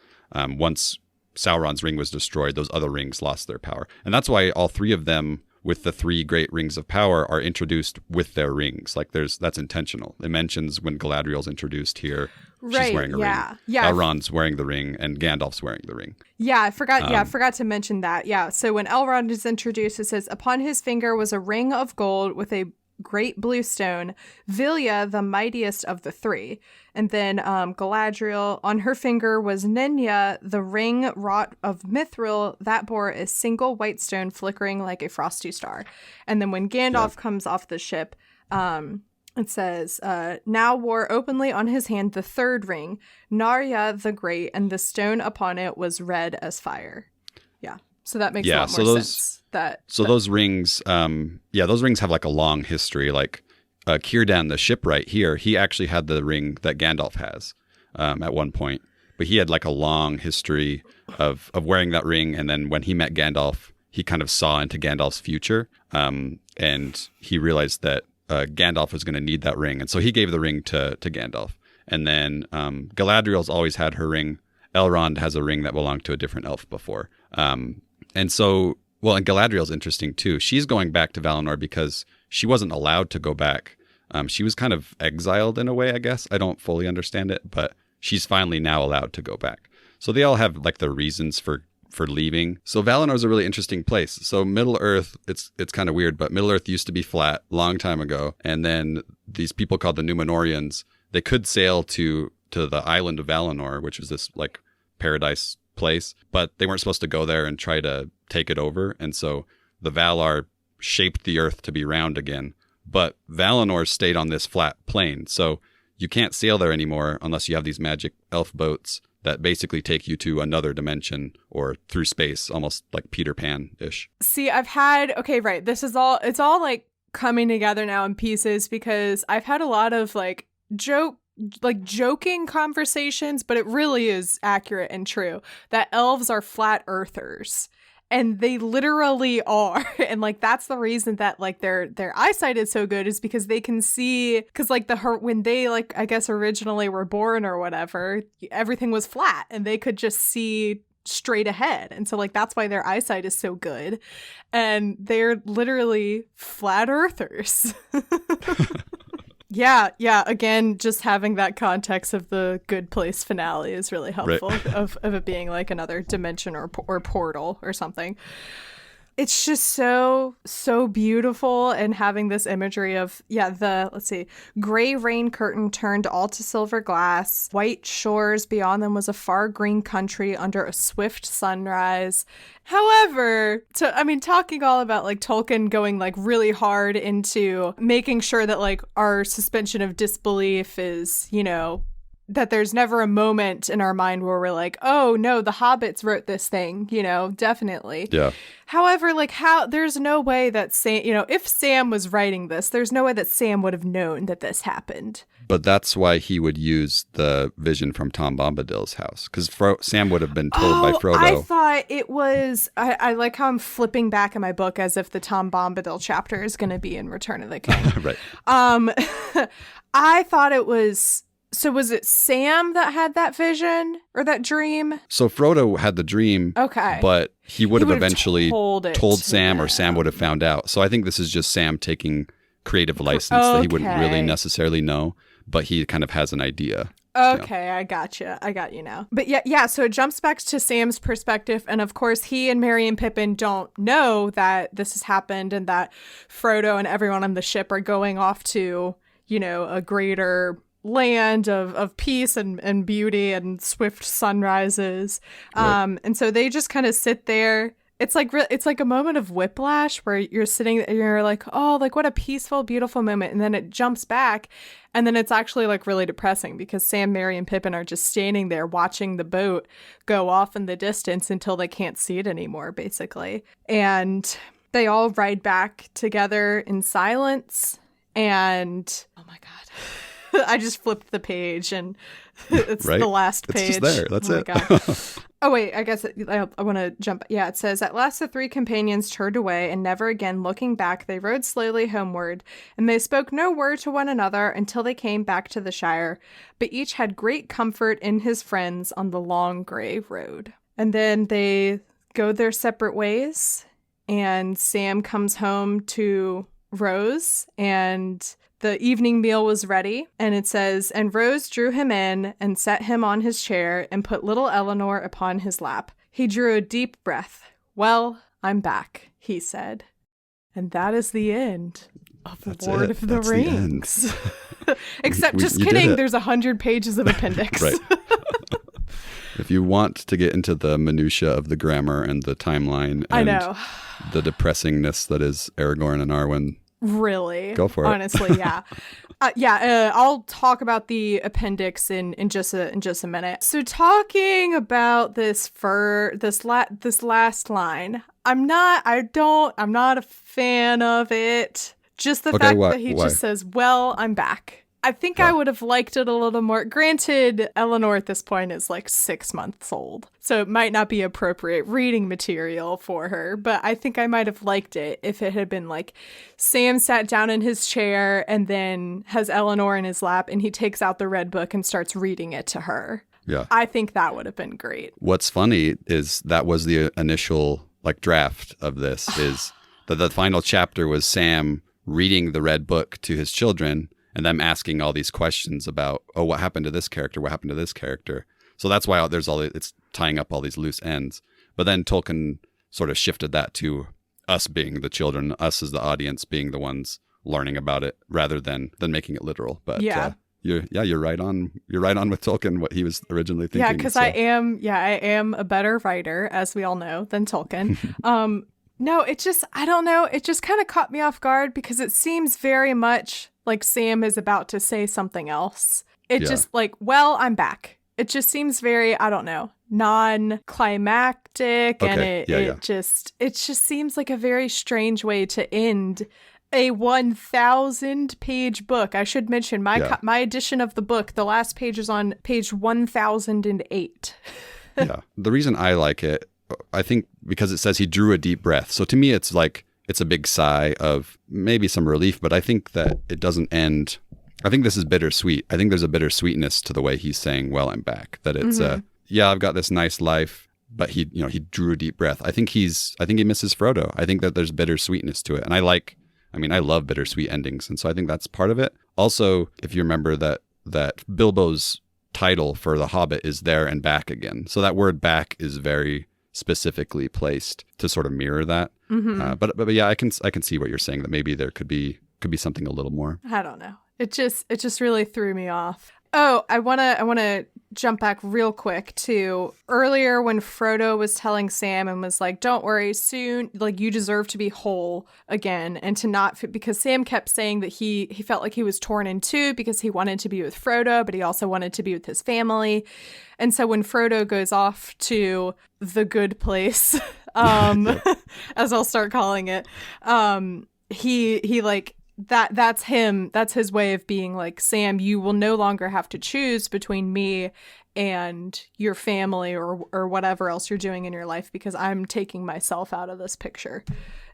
[SPEAKER 1] Once Sauron's ring was destroyed, those other rings lost their power. And that's why all 3 of them with the 3 great rings of power are introduced with their rings. Like that's intentional. It mentions when Galadriel's introduced here, she's wearing a ring. Yeah. Elrond's wearing the ring and Gandalf's wearing the ring.
[SPEAKER 2] Yeah, I forgot to mention that. Yeah. So when Elrond is introduced, it says, upon his finger was a ring of gold with a great blue stone, Vilya, the mightiest of the 3. And then Galadriel, on her finger was Nenya, the ring wrought of mithril that bore a single white stone flickering like a frosty star. And then when Gandalf comes off the ship, It says, now wore openly on his hand the third ring, Narya the Great, and the stone upon it was red as fire. Yeah. So that makes a lot more sense.
[SPEAKER 1] Those rings, those rings have like a long history. Like Círdan, the shipwright here, he actually had the ring that Gandalf has at one point. But he had like a long history of wearing that ring. And then when he met Gandalf, he kind of saw into Gandalf's future. And he realized that Gandalf was going to need that ring. And so he gave the ring to Gandalf. And then Galadriel's always had her ring. Elrond has a ring that belonged to a different elf before. And Galadriel's interesting too. She's going back to Valinor because she wasn't allowed to go back. She was kind of exiled in a way, I guess. I don't fully understand it, but she's finally now allowed to go back. So they all have like their reasons for leaving. So Valinor's a really interesting place. So Middle Earth, it's kind of weird, but Middle Earth used to be flat long time ago. And then these people called the Númenóreans, they could sail to the island of Valinor, which was this like paradise place, but they weren't supposed to go there and try to take it over. And so the Valar shaped the earth to be round again. But Valinor stayed on this flat plain. So you can't sail there anymore unless you have these magic elf boats that basically take you to another dimension or through space, almost like Peter Pan-ish.
[SPEAKER 2] See, this is all, it's all like coming together now in pieces because I've had a lot of like joking conversations, but it really is accurate and true that elves are flat earthers. And they literally are. And like that's the reason that like their eyesight is so good is because they can see, because like when they like I guess originally were born or whatever, everything was flat and they could just see straight ahead. And so like that's why their eyesight is so good. And they're literally flat earthers. Yeah. Again, just having that context of the Good Place finale is really helpful, right. of it being like another dimension or portal or something. It's just so beautiful, and having this imagery of, gray rain curtain turned all to silver glass, white shores beyond them was a far green country under a swift sunrise. However, talking all about like Tolkien going like really hard into making sure that like our suspension of disbelief is, that there's never a moment in our mind where we're like, oh no, the hobbits wrote this thing, definitely.
[SPEAKER 1] Yeah.
[SPEAKER 2] However, like there's no way that Sam, if Sam was writing this, there's no way that Sam would have known that this happened.
[SPEAKER 1] But that's why he would use the vision from Tom Bombadil's house, because Sam would have been told by Frodo.
[SPEAKER 2] I thought it was, I like how I'm flipping back in my book as if the Tom Bombadil chapter is going to be in Return of the King.
[SPEAKER 1] Right.
[SPEAKER 2] I thought it was... So was it Sam that had that vision or that dream?
[SPEAKER 1] So Frodo had the dream,
[SPEAKER 2] okay,
[SPEAKER 1] but he would have eventually told Sam,
[SPEAKER 2] yeah.
[SPEAKER 1] Or Sam would have found out. So I think this is just Sam taking creative license that he wouldn't really necessarily know, but he kind of has an idea.
[SPEAKER 2] Okay, I got you now. But yeah, so it jumps back to Sam's perspective, and of course he and Merry and Pippin don't know that this has happened and that Frodo and everyone on the ship are going off to, a greater land of peace and beauty and swift sunrises.
[SPEAKER 1] Right.
[SPEAKER 2] And so they just kind of sit there. It's like a moment of whiplash where you're sitting and you're like, oh, like what a peaceful, beautiful moment. And then it jumps back and then it's actually like really depressing because Sam, Merry, and Pippin are just standing there watching the boat go off in the distance until they can't see it anymore, basically. And they all ride back together in silence. And oh my God. I just flipped the page and it's the last page.
[SPEAKER 1] It's just there. That's it.
[SPEAKER 2] God. Oh, wait, I guess I want to jump. Yeah, it says, at last the three companions turned away and never again looking back, they rode slowly homeward, and they spoke no word to one another until they came back to the Shire, but each had great comfort in his friends on the long gray road. And then they go their separate ways, and Sam comes home to Rose, and the evening meal was ready, and it says, and Rose drew him in and set him on his chair and put little Eleanor upon his lap. He drew a deep breath. Well, I'm back, he said. And that is the end of The Lord of the Rings. Except, just kidding, there's 100 pages of appendix.
[SPEAKER 1] Right. If you want to get into the minutia of the grammar and the timeline and the depressingness that is Aragorn and Arwen,
[SPEAKER 2] Really?
[SPEAKER 1] Go for it.
[SPEAKER 2] Honestly, yeah. I'll talk about the appendix in just a minute. So talking about this last line, I'm not a fan of it. Just the fact that he just says, "Well, I'm back." I think I would have liked it a little more. Granted, Eleanor at this point is like 6 months old, so it might not be appropriate reading material for her, but I think I might have liked it if it had been like Sam sat down in his chair and then has Eleanor in his lap and he takes out the red book and starts reading it to her.
[SPEAKER 1] Yeah.
[SPEAKER 2] I think that would have been great.
[SPEAKER 1] What's funny is that was the initial like draft of this is that the final chapter was Sam reading the red book to his children and them asking all these questions about, oh, what happened to this character? What happened to this character? So that's why there's it's tying up all these loose ends. But then Tolkien sort of shifted that to us being the children, us as the audience being the ones learning about it rather than making it literal. But
[SPEAKER 2] yeah.
[SPEAKER 1] You're right on. You're right on with Tolkien, what he was originally thinking.
[SPEAKER 2] Yeah, because I am a better writer, as we all know, than Tolkien. No, I don't know. It just kind of caught me off guard because it seems very much like Sam is about to say something else. Just like, well, I'm back. It just seems very, I don't know, non-climactic.
[SPEAKER 1] Okay.
[SPEAKER 2] And it just seems like a very strange way to end a 1,000-page book. I should mention my edition of the book, the last page is on page 1008.
[SPEAKER 1] Yeah. The reason I like it, I think because it says he drew a deep breath. So to me, it's like, it's a big sigh of maybe some relief, but I think that it doesn't end. I think this is bittersweet. I think there's a bittersweetness to the way he's saying, well, I'm back. That it's, I've got this nice life, but he drew a deep breath. I think he misses Frodo. I think that there's bittersweetness to it. And I love bittersweet endings. And so I think that's part of it. Also, if you remember that Bilbo's title for The Hobbit is There and Back Again. So that word back is very specifically placed to sort of mirror that. Mm-hmm. But yeah, I can see what you're saying, that maybe there could be something a little more.
[SPEAKER 2] I don't know. It just really threw me off. Oh, I wanna jump back real quick to earlier when Frodo was telling Sam and was like, "Don't worry, soon, like you deserve to be whole again," and to not because Sam kept saying that he felt like he was torn in two because he wanted to be with Frodo, but he also wanted to be with his family, and so when Frodo goes off to the good place, as I'll start calling it, he like. That's him. That's his way of being like, Sam, you will no longer have to choose between me and your family or whatever else you're doing in your life because I'm taking myself out of this picture.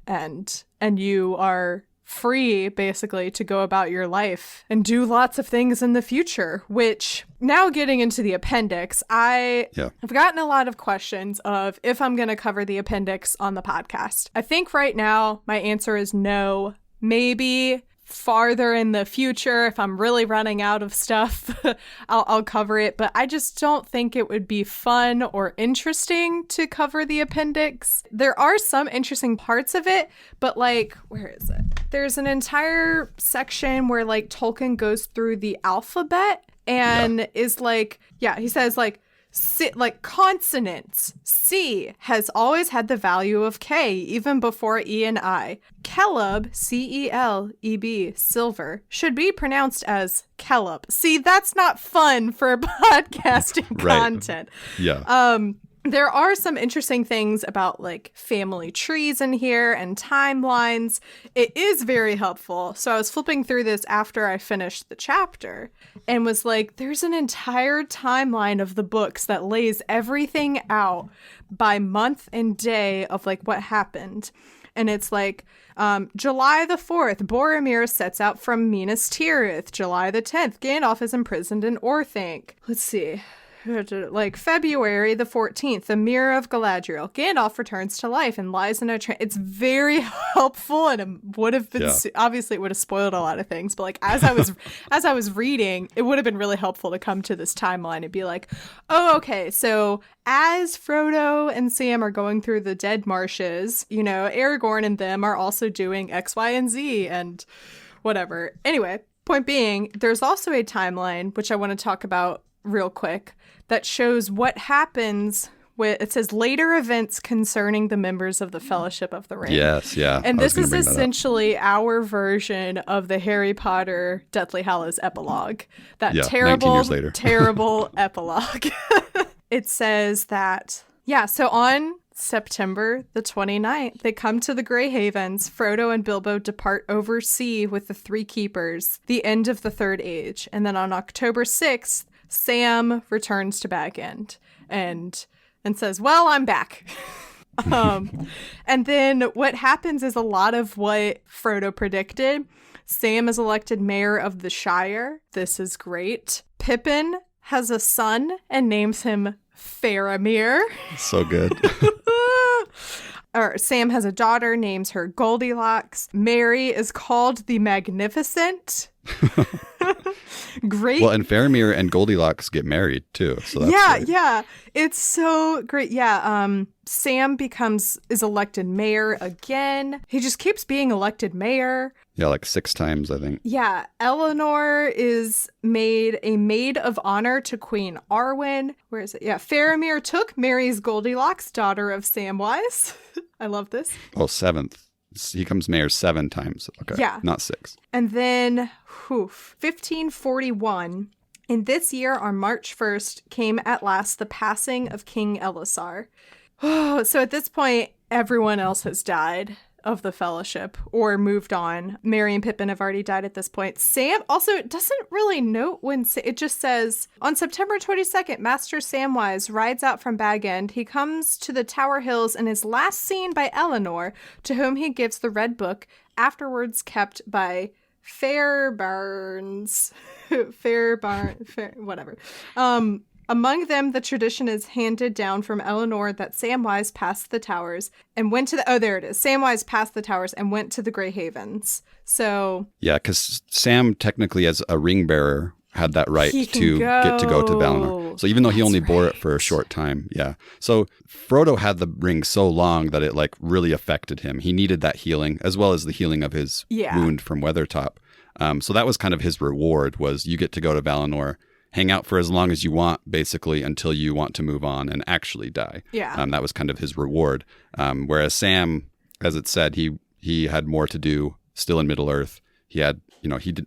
[SPEAKER 2] And you are free basically to go about your life and do lots of things in the future, which now getting into the appendix, I've gotten a lot of questions of if I'm going to cover the appendix on the podcast. I think right now my answer is no. Maybe farther in the future, if I'm really running out of stuff, I'll cover it. But I just don't think it would be fun or interesting to cover the appendix. There are some interesting parts of it, but like, where is it? There's an entire section where like Tolkien goes through the alphabet and is like, he says like, like consonants. C has always had the value of K, even before E and I. Celeb, C-E-L-E-B, silver, should be pronounced as Celeb. See, that's not fun for podcasting content.
[SPEAKER 1] Yeah.
[SPEAKER 2] There are some interesting things about like family trees in here and timelines. It is very helpful. So I was flipping through this after I finished the chapter and was like, there's an entire timeline of the books that lays everything out by month and day of like what happened. And it's like July the 4th, Boromir sets out from Minas Tirith. July the 10th, Gandalf is imprisoned in Orthanc. Let's see. Like February the 14th, the Mirror of Galadriel. Gandalf returns to life and lies in a It's very helpful, and it would have been obviously it would have spoiled a lot of things. But like as I was reading, it would have been really helpful to come to this timeline and be like, oh, okay, so as Frodo and Sam are going through the Dead Marshes, Aragorn and them are also doing X, Y, and Z and whatever. Anyway, point being, there's also a timeline which I want to talk about real quick that shows what happens It says later events concerning the members of the Fellowship of the Ring.
[SPEAKER 1] Yes, yeah.
[SPEAKER 2] And
[SPEAKER 1] I was
[SPEAKER 2] this
[SPEAKER 1] gonna
[SPEAKER 2] is
[SPEAKER 1] bring that up.
[SPEAKER 2] essentially our version of the Harry Potter Deathly Hallows epilogue. That
[SPEAKER 1] Yeah, 19
[SPEAKER 2] terrible,
[SPEAKER 1] years later.
[SPEAKER 2] terrible epilogue. It says that, so on September the 29th, they come to the Grey Havens. Frodo and Bilbo depart oversea with the three keepers, the end of the Third Age. And then on October 6th, Sam returns to Bag End and says, well, I'm back. And then what happens is a lot of what Frodo predicted. Sam is elected mayor of the Shire. This is great. Pippin has a son and names him Faramir.
[SPEAKER 1] So good.
[SPEAKER 2] Sam has a daughter, names her Goldilocks. Mary is called the Magnificent. Great.
[SPEAKER 1] Well, and Faramir and Goldilocks get married too. So that's great.
[SPEAKER 2] Yeah. It's so great. Yeah. Sam is elected mayor again. He just keeps being elected mayor.
[SPEAKER 1] Yeah, like 6 times, I think.
[SPEAKER 2] Yeah. Eleanor is made a maid of honor to Queen Arwen. Where is it? Yeah. Faramir took Mary's Goldilocks, daughter of Samwise. I love this.
[SPEAKER 1] Oh, 7th. He comes mayor 7 times. Okay.
[SPEAKER 2] Yeah.
[SPEAKER 1] Not 6.
[SPEAKER 2] And then, 1541. In this year, on March 1st, came at last the passing of King Elisar. Oh, so at this point, everyone else has died of the Fellowship or moved on. Merry and Pippin have already died at this point. Sam also doesn't really note when it just says, on September 22nd, Master Samwise rides out from Bag End. He comes to the Tower Hills and is last seen by Eleanor, to whom he gives the Red Book, afterwards kept by Fairbairns. Whatever. Among them, the tradition is handed down from Eleanor that Samwise passed the towers and went to Samwise passed the towers and went to the Grey Havens. So
[SPEAKER 1] Yeah, because Sam technically, as a ring bearer, had that right
[SPEAKER 2] He
[SPEAKER 1] to
[SPEAKER 2] can
[SPEAKER 1] get to go to
[SPEAKER 2] go.
[SPEAKER 1] Valinor. So even though he
[SPEAKER 2] That's
[SPEAKER 1] only bore it
[SPEAKER 2] right.
[SPEAKER 1] for a short time, yeah. So Frodo had the ring so long that it like really affected him. He needed that healing as well as the healing of his wound from Weathertop. So that was kind of his reward, was you get to go to Valinor, hang out for as long as you want, basically, until you want to move on and actually die.
[SPEAKER 2] Yeah.
[SPEAKER 1] That was kind of his reward. Whereas Sam, as it said, he had more to do still in Middle Earth. He had,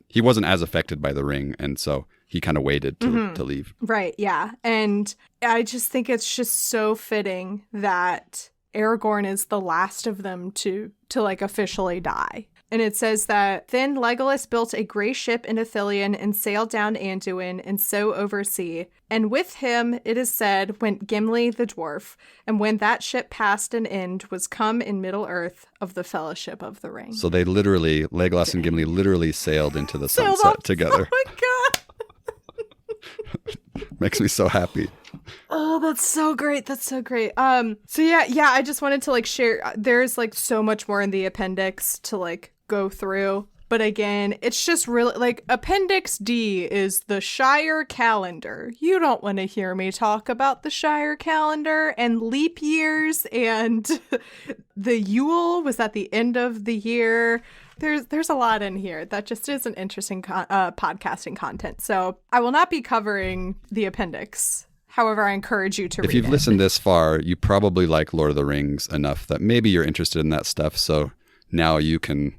[SPEAKER 1] he wasn't as affected by the ring, and so he kind of waited to leave.
[SPEAKER 2] Right, yeah. And I just think it's just so fitting that Aragorn is the last of them to like officially die. And it says that then Legolas built a gray ship in Ithilien and sailed down Anduin and so oversea. And with him, it is said, went Gimli the dwarf. And when that ship passed an end, was come in Middle Earth of the Fellowship of the Ring.
[SPEAKER 1] So they literally, Legolas and Gimli literally sailed into the
[SPEAKER 2] Sailed
[SPEAKER 1] sunset
[SPEAKER 2] off-
[SPEAKER 1] together.
[SPEAKER 2] Oh my god!
[SPEAKER 1] Makes me so happy.
[SPEAKER 2] Oh, that's so great. That's so great. So yeah, I just wanted to like share, there's like so much more in the appendix to like go through. But again, it's just really like Appendix D is the Shire calendar. You don't want to hear me talk about the Shire calendar and leap years and the Yule was at the end of the year. There's a lot in here that just is an interesting podcasting content. So I will not be covering the appendix. However, I encourage you to read it.
[SPEAKER 1] If you've listened this far, you probably like Lord of the Rings enough that maybe you're interested in that stuff. So now you can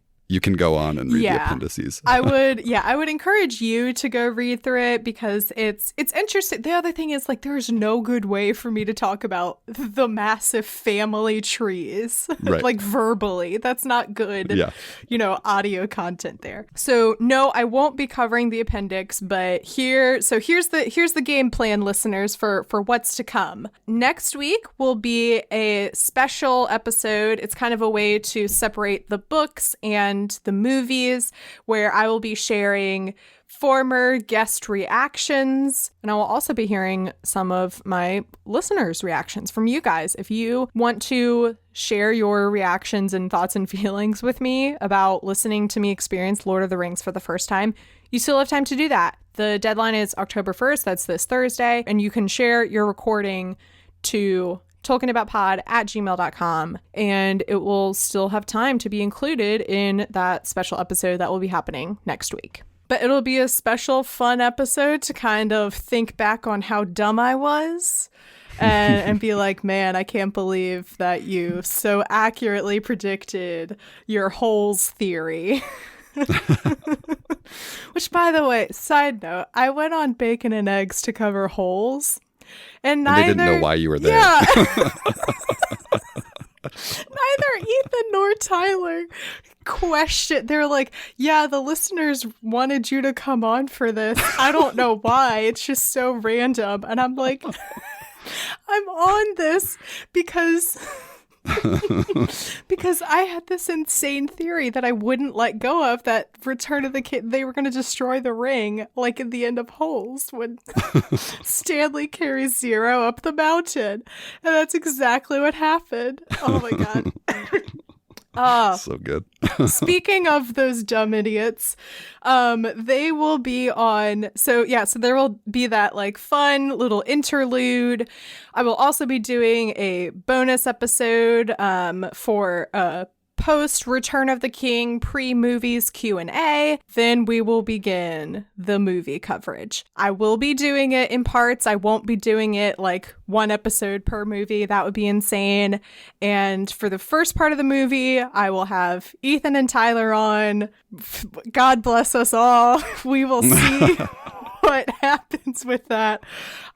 [SPEAKER 1] go on and read the appendices.
[SPEAKER 2] I would encourage you to go read through it because it's interesting. The other thing is like there's no good way for me to talk about the massive family trees
[SPEAKER 1] Right.
[SPEAKER 2] like verbally. That's not good.
[SPEAKER 1] Yeah.
[SPEAKER 2] Audio content there. So no, I won't be covering the appendix, but here's the game plan, listeners, for what's to come. Next week will be a special episode. It's kind of a way to separate the books and the movies, where I will be sharing former guest reactions, and I will also be hearing some of my listeners' reactions from you guys. If you want to share your reactions and thoughts and feelings with me about listening to me experience Lord of the Rings for the first time, you still have time to do that. The deadline is October 1st. That's this Thursday, and you can share your recording to tolkienaboutpod@gmail.com, and it will still have time to be included in that special episode that will be happening next week. But it'll be a special fun episode to kind of think back on how dumb I was and be like, man, I can't believe that you so accurately predicted your holes theory. Which, by the way, side note, I went on Bacon and Eggs to cover holes, and
[SPEAKER 1] they didn't know why you were there.
[SPEAKER 2] Yeah. Neither Ethan nor Tyler questioned. They're like, yeah, the listeners wanted you to come on for this. I don't know why. It's just so random. And I'm like, I'm on this because I had this insane theory that I wouldn't let go of, that Return of the King, they were going to destroy the ring, like in the end of Holes, when Stanley carries Zero up the mountain. And that's exactly what happened. Oh my God.
[SPEAKER 1] So good.
[SPEAKER 2] Speaking of those dumb idiots, they will be on. So there will be that like fun little interlude. I will also be doing a bonus episode for post Return of the King pre-movies Q&A. Then we will begin the movie coverage. I will be doing it in parts. I won't be doing it like one episode per movie. That would be insane. And for the first part of the movie, I will have Ethan and Tyler on. God bless us all. We will see what happens with that.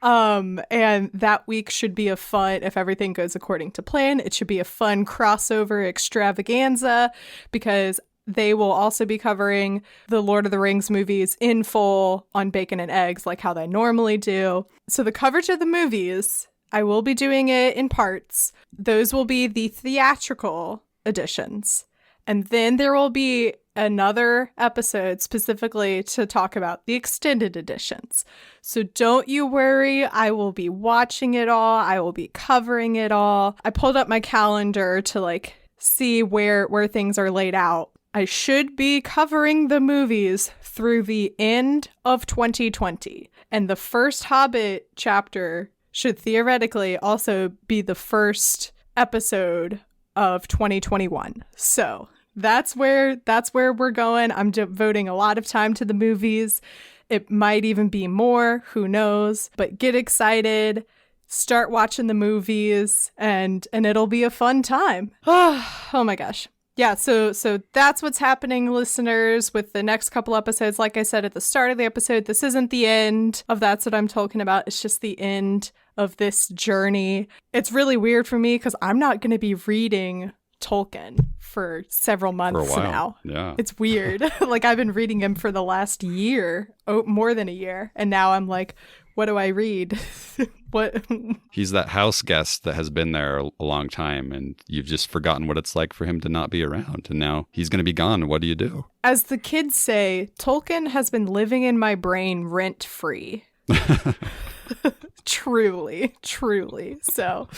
[SPEAKER 2] And that week should be a fun, if everything goes according to plan, it should be a fun crossover extravaganza, because they will also be covering the Lord of the Rings movies in full on Bacon and Eggs, like how they normally do. So the coverage of the movies, I will be doing it in parts. Those will be the theatrical editions. And then there will be another episode specifically to talk about the extended editions. So don't you worry, I will be watching it all. I will be covering it all. I pulled up my calendar to like see where things are laid out. I should be covering the movies through the end of 2020. And the first Hobbit chapter should theoretically also be the first episode of 2021. So that's where we're going. I'm devoting a lot of time to the movies. It might even be more, who knows, but get excited, start watching the movies, and it'll be a fun time. Oh my gosh. Yeah, so that's what's happening, listeners, with the next couple episodes. Like I said at the start of the episode, this isn't the end of That's What I'm Talking About. It's just the end of this journey. It's really weird for me because I'm not going to be reading Tolkien for several months now.
[SPEAKER 1] Yeah.
[SPEAKER 2] It's weird. Like, I've been reading him for the last year, more than a year. And now I'm like, what do I read? What?
[SPEAKER 1] He's that house guest that has been there a long time, and you've just forgotten what it's like for him to not be around. And now he's going to be gone. What do you do?
[SPEAKER 2] As the kids say, Tolkien has been living in my brain rent-free. Truly. So,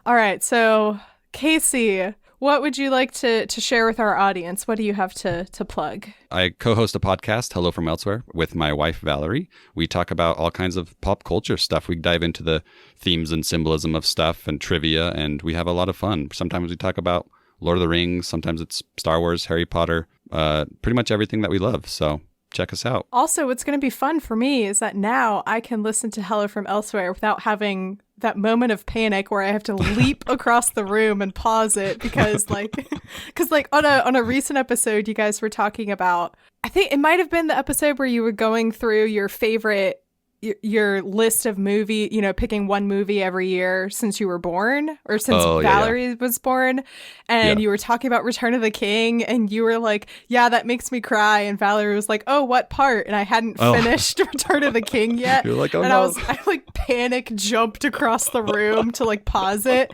[SPEAKER 2] all right. So, Casey, what would you like to share with our audience? What do you have to plug?
[SPEAKER 1] I co-host a podcast, Hello From Elsewhere, with my wife, Valerie. We talk about all kinds of pop culture stuff. We dive into the themes and symbolism of stuff and trivia, and we have a lot of fun. Sometimes we talk about Lord of the Rings. Sometimes it's Star Wars, Harry Potter, pretty much everything that we love. So check us out.
[SPEAKER 2] Also, what's going to be fun for me is that now I can listen to Hello From Elsewhere without having that moment of panic where I have to leap across the room and pause it because on a recent episode, you guys were talking about, I think it might have been the episode where you were going through your favorite, your list of movie, picking one movie every year since you were born or since Valerie was born. And you were talking about Return of the King and you were like, yeah, that makes me cry. And Valerie was like, oh, what part? And I hadn't finished Return of the King yet.
[SPEAKER 1] You're like, oh,
[SPEAKER 2] and
[SPEAKER 1] no.
[SPEAKER 2] I like panic jumped across the room to like pause it.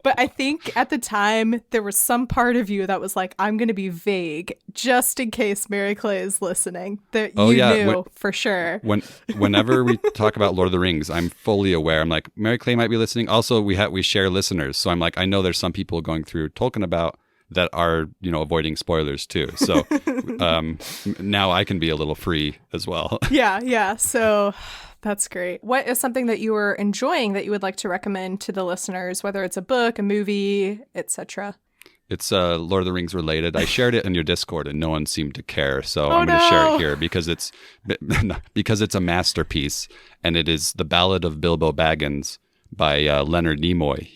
[SPEAKER 2] But I think at the time there was some part of you that was like, I'm going to be vague just in case Mary Clay is listening. That you knew for sure.
[SPEAKER 1] Whenever we talk about Lord of the Rings, I'm fully aware. I'm like, Mary Clay might be listening. Also, we share listeners. So I'm like, I know there's some people going through Tolkien about that are, avoiding spoilers too. So now I can be a little free as well.
[SPEAKER 2] Yeah. So that's great. What is something that you were enjoying that you would like to recommend to the listeners, whether it's a book, a movie, etc.?
[SPEAKER 1] It's Lord of the Rings related. I shared it in your Discord and no one seemed to care. So I'm going to share it here because it's a masterpiece, and it is The Ballad of Bilbo Baggins by Leonard Nimoy.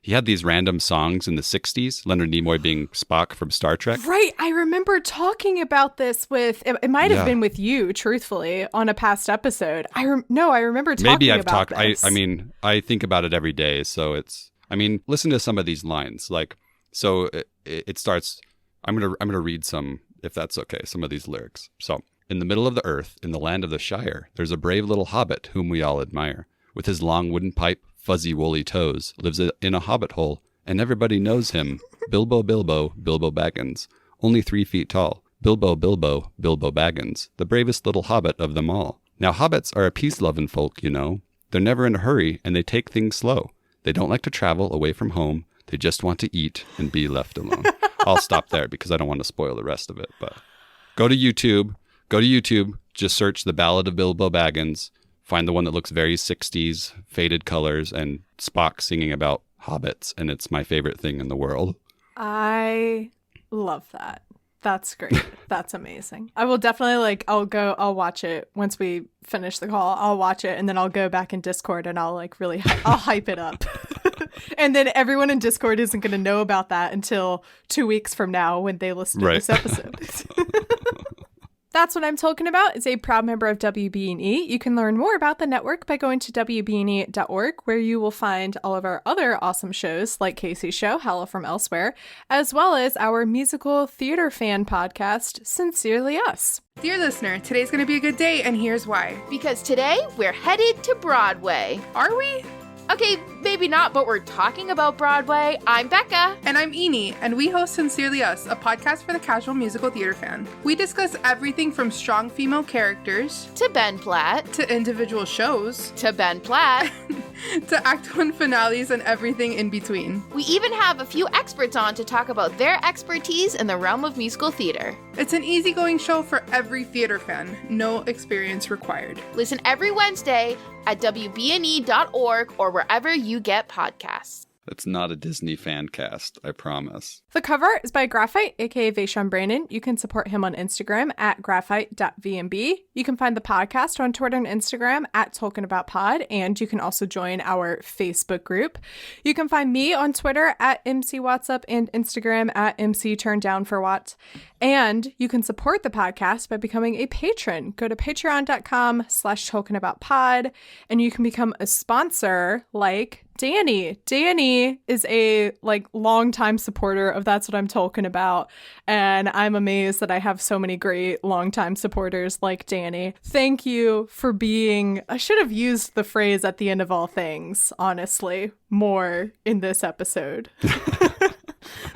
[SPEAKER 1] He had these random songs in the 60s, Leonard Nimoy being Spock from Star Trek.
[SPEAKER 2] Right. I remember talking about this with, it might have been with you, truthfully, on a past episode. I remember talking
[SPEAKER 1] Maybe I've
[SPEAKER 2] about
[SPEAKER 1] talked,
[SPEAKER 2] this.
[SPEAKER 1] I mean, I think about it every day. So listen to some of these lines. Like, so it starts, I'm going to read some, if that's okay, some of these lyrics. So, in the middle of the earth, in the land of the Shire, there's a brave little hobbit whom we all admire. With his long wooden pipe, fuzzy woolly toes, lives in a hobbit hole, and everybody knows him. Bilbo, Bilbo, Bilbo Baggins, only 3 feet tall. Bilbo, Bilbo, Bilbo Baggins, the bravest little hobbit of them all. Now hobbits are a peace-loving folk, you know. They're never in a hurry, and they take things slow. They don't like to travel away from home. They just want to eat and be left alone. I'll stop there because I don't want to spoil the rest of it, but go to YouTube, just search The Ballad of Bilbo Baggins. Find the one that looks very 60s, faded colors, and Spock singing about hobbits, and it's my favorite thing in the world.
[SPEAKER 2] I love that. That's great. That's amazing. I will definitely I'll watch it once we finish the call. I'll watch it and then I'll go back in Discord and I'll I'll hype it up. And then everyone in Discord isn't going to know about that until 2 weeks from now when they listen to this episode. That's What I'm Talking About is a proud member of WB&E. You can learn more about the network by going to WB&E.org, where you will find all of our other awesome shows like Casey's show, Hello from Elsewhere, as well as our musical theater fan podcast, Sincerely Us.
[SPEAKER 8] Dear listener, today's going to be a good day, and here's why.
[SPEAKER 9] Because today we're headed to Broadway.
[SPEAKER 8] Are we?
[SPEAKER 9] Okay, maybe not, but we're talking about Broadway. I'm Becca.
[SPEAKER 8] And I'm Eni, and we host Sincerely Us, a podcast for the casual musical theater fan. We discuss everything from strong female characters
[SPEAKER 9] to Ben Platt
[SPEAKER 8] to individual shows
[SPEAKER 9] to Ben Platt
[SPEAKER 8] to Act 1 finales and everything in between.
[SPEAKER 9] We even have a few experts on to talk about their expertise in the realm of musical theater.
[SPEAKER 8] It's an easygoing show for every theater fan. No experience required.
[SPEAKER 9] Listen every Wednesday at WBNE.org or wherever you get podcasts.
[SPEAKER 1] It's not a Disney fan cast, I promise.
[SPEAKER 2] The cover art is by Graphite, aka Vaishon Brandon. You can support him on Instagram at graphite.vmb. You can find the podcast on Twitter and Instagram at TolkienAboutPod, and you can also join our Facebook group. You can find me on Twitter at MCWatsup and Instagram at MCTurndownForWhat. And you can support the podcast by becoming a patron. Go to patreon.com/TolkienAboutPod, and you can become a sponsor like Danny. Danny is a longtime supporter of That's What I'm Talking About, and I'm amazed that I have so many great longtime supporters like Danny. Thank you for being, I should have used the phrase at the end of all things, honestly, more in this episode.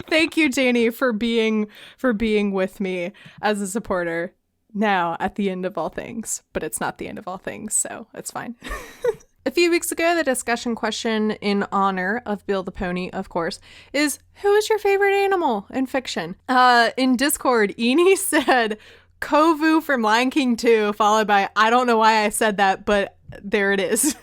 [SPEAKER 2] Thank you, Danny, for being with me as a supporter now at the end of all things, but it's not the end of all things, so it's fine. A few weeks ago, the discussion question in honor of Bill the Pony, of course, is who is your favorite animal in fiction? In Discord, Eni said Kovu from Lion King 2, followed by I don't know why I said that, but there it is.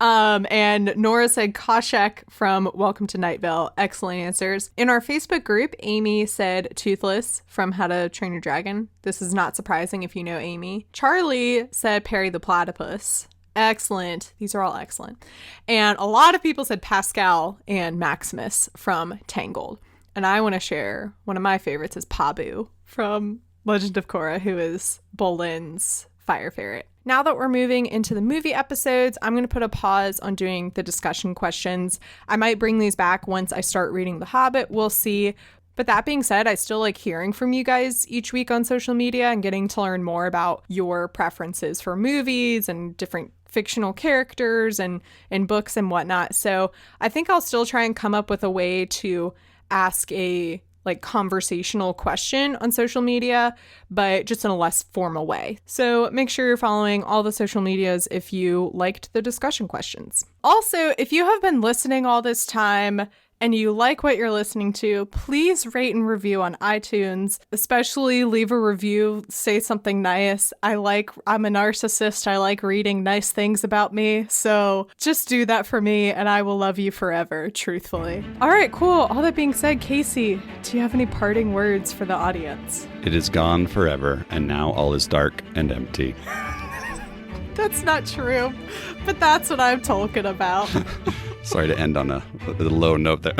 [SPEAKER 2] And Nora said Koshek from Welcome to Night Vale. Excellent answers. In our Facebook group, Amy said Toothless from How to Train Your Dragon. This is not surprising if you know Amy. Charlie said Perry the Platypus. Excellent. These are all excellent. And a lot of people said Pascal and Maximus from Tangled. And I want to share one of my favorites is Pabu from Legend of Korra, who is Bolin's fire ferret. Now that we're moving into the movie episodes, I'm going to put a pause on doing the discussion questions. I might bring these back once I start reading The Hobbit. We'll see. But that being said, I still like hearing from you guys each week on social media and getting to learn more about your preferences for movies and different fictional characters and books and whatnot. So I think I'll still try and come up with a way to ask a conversational question on social media, but just in a less formal way. So make sure you're following all the social medias if you liked the discussion questions. Also, if you have been listening all this time and you like what you're listening to, please rate and review on iTunes, especially leave a review, say something nice. I'm a narcissist. I like reading nice things about me. So just do that for me and I will love you forever, truthfully. All right, cool. All that being said, Casey, do you have any parting words for the audience?
[SPEAKER 1] It is gone forever, and now all is dark and empty.
[SPEAKER 2] That's not true, but that's what I'm talking about.
[SPEAKER 1] Sorry to end on a low note there.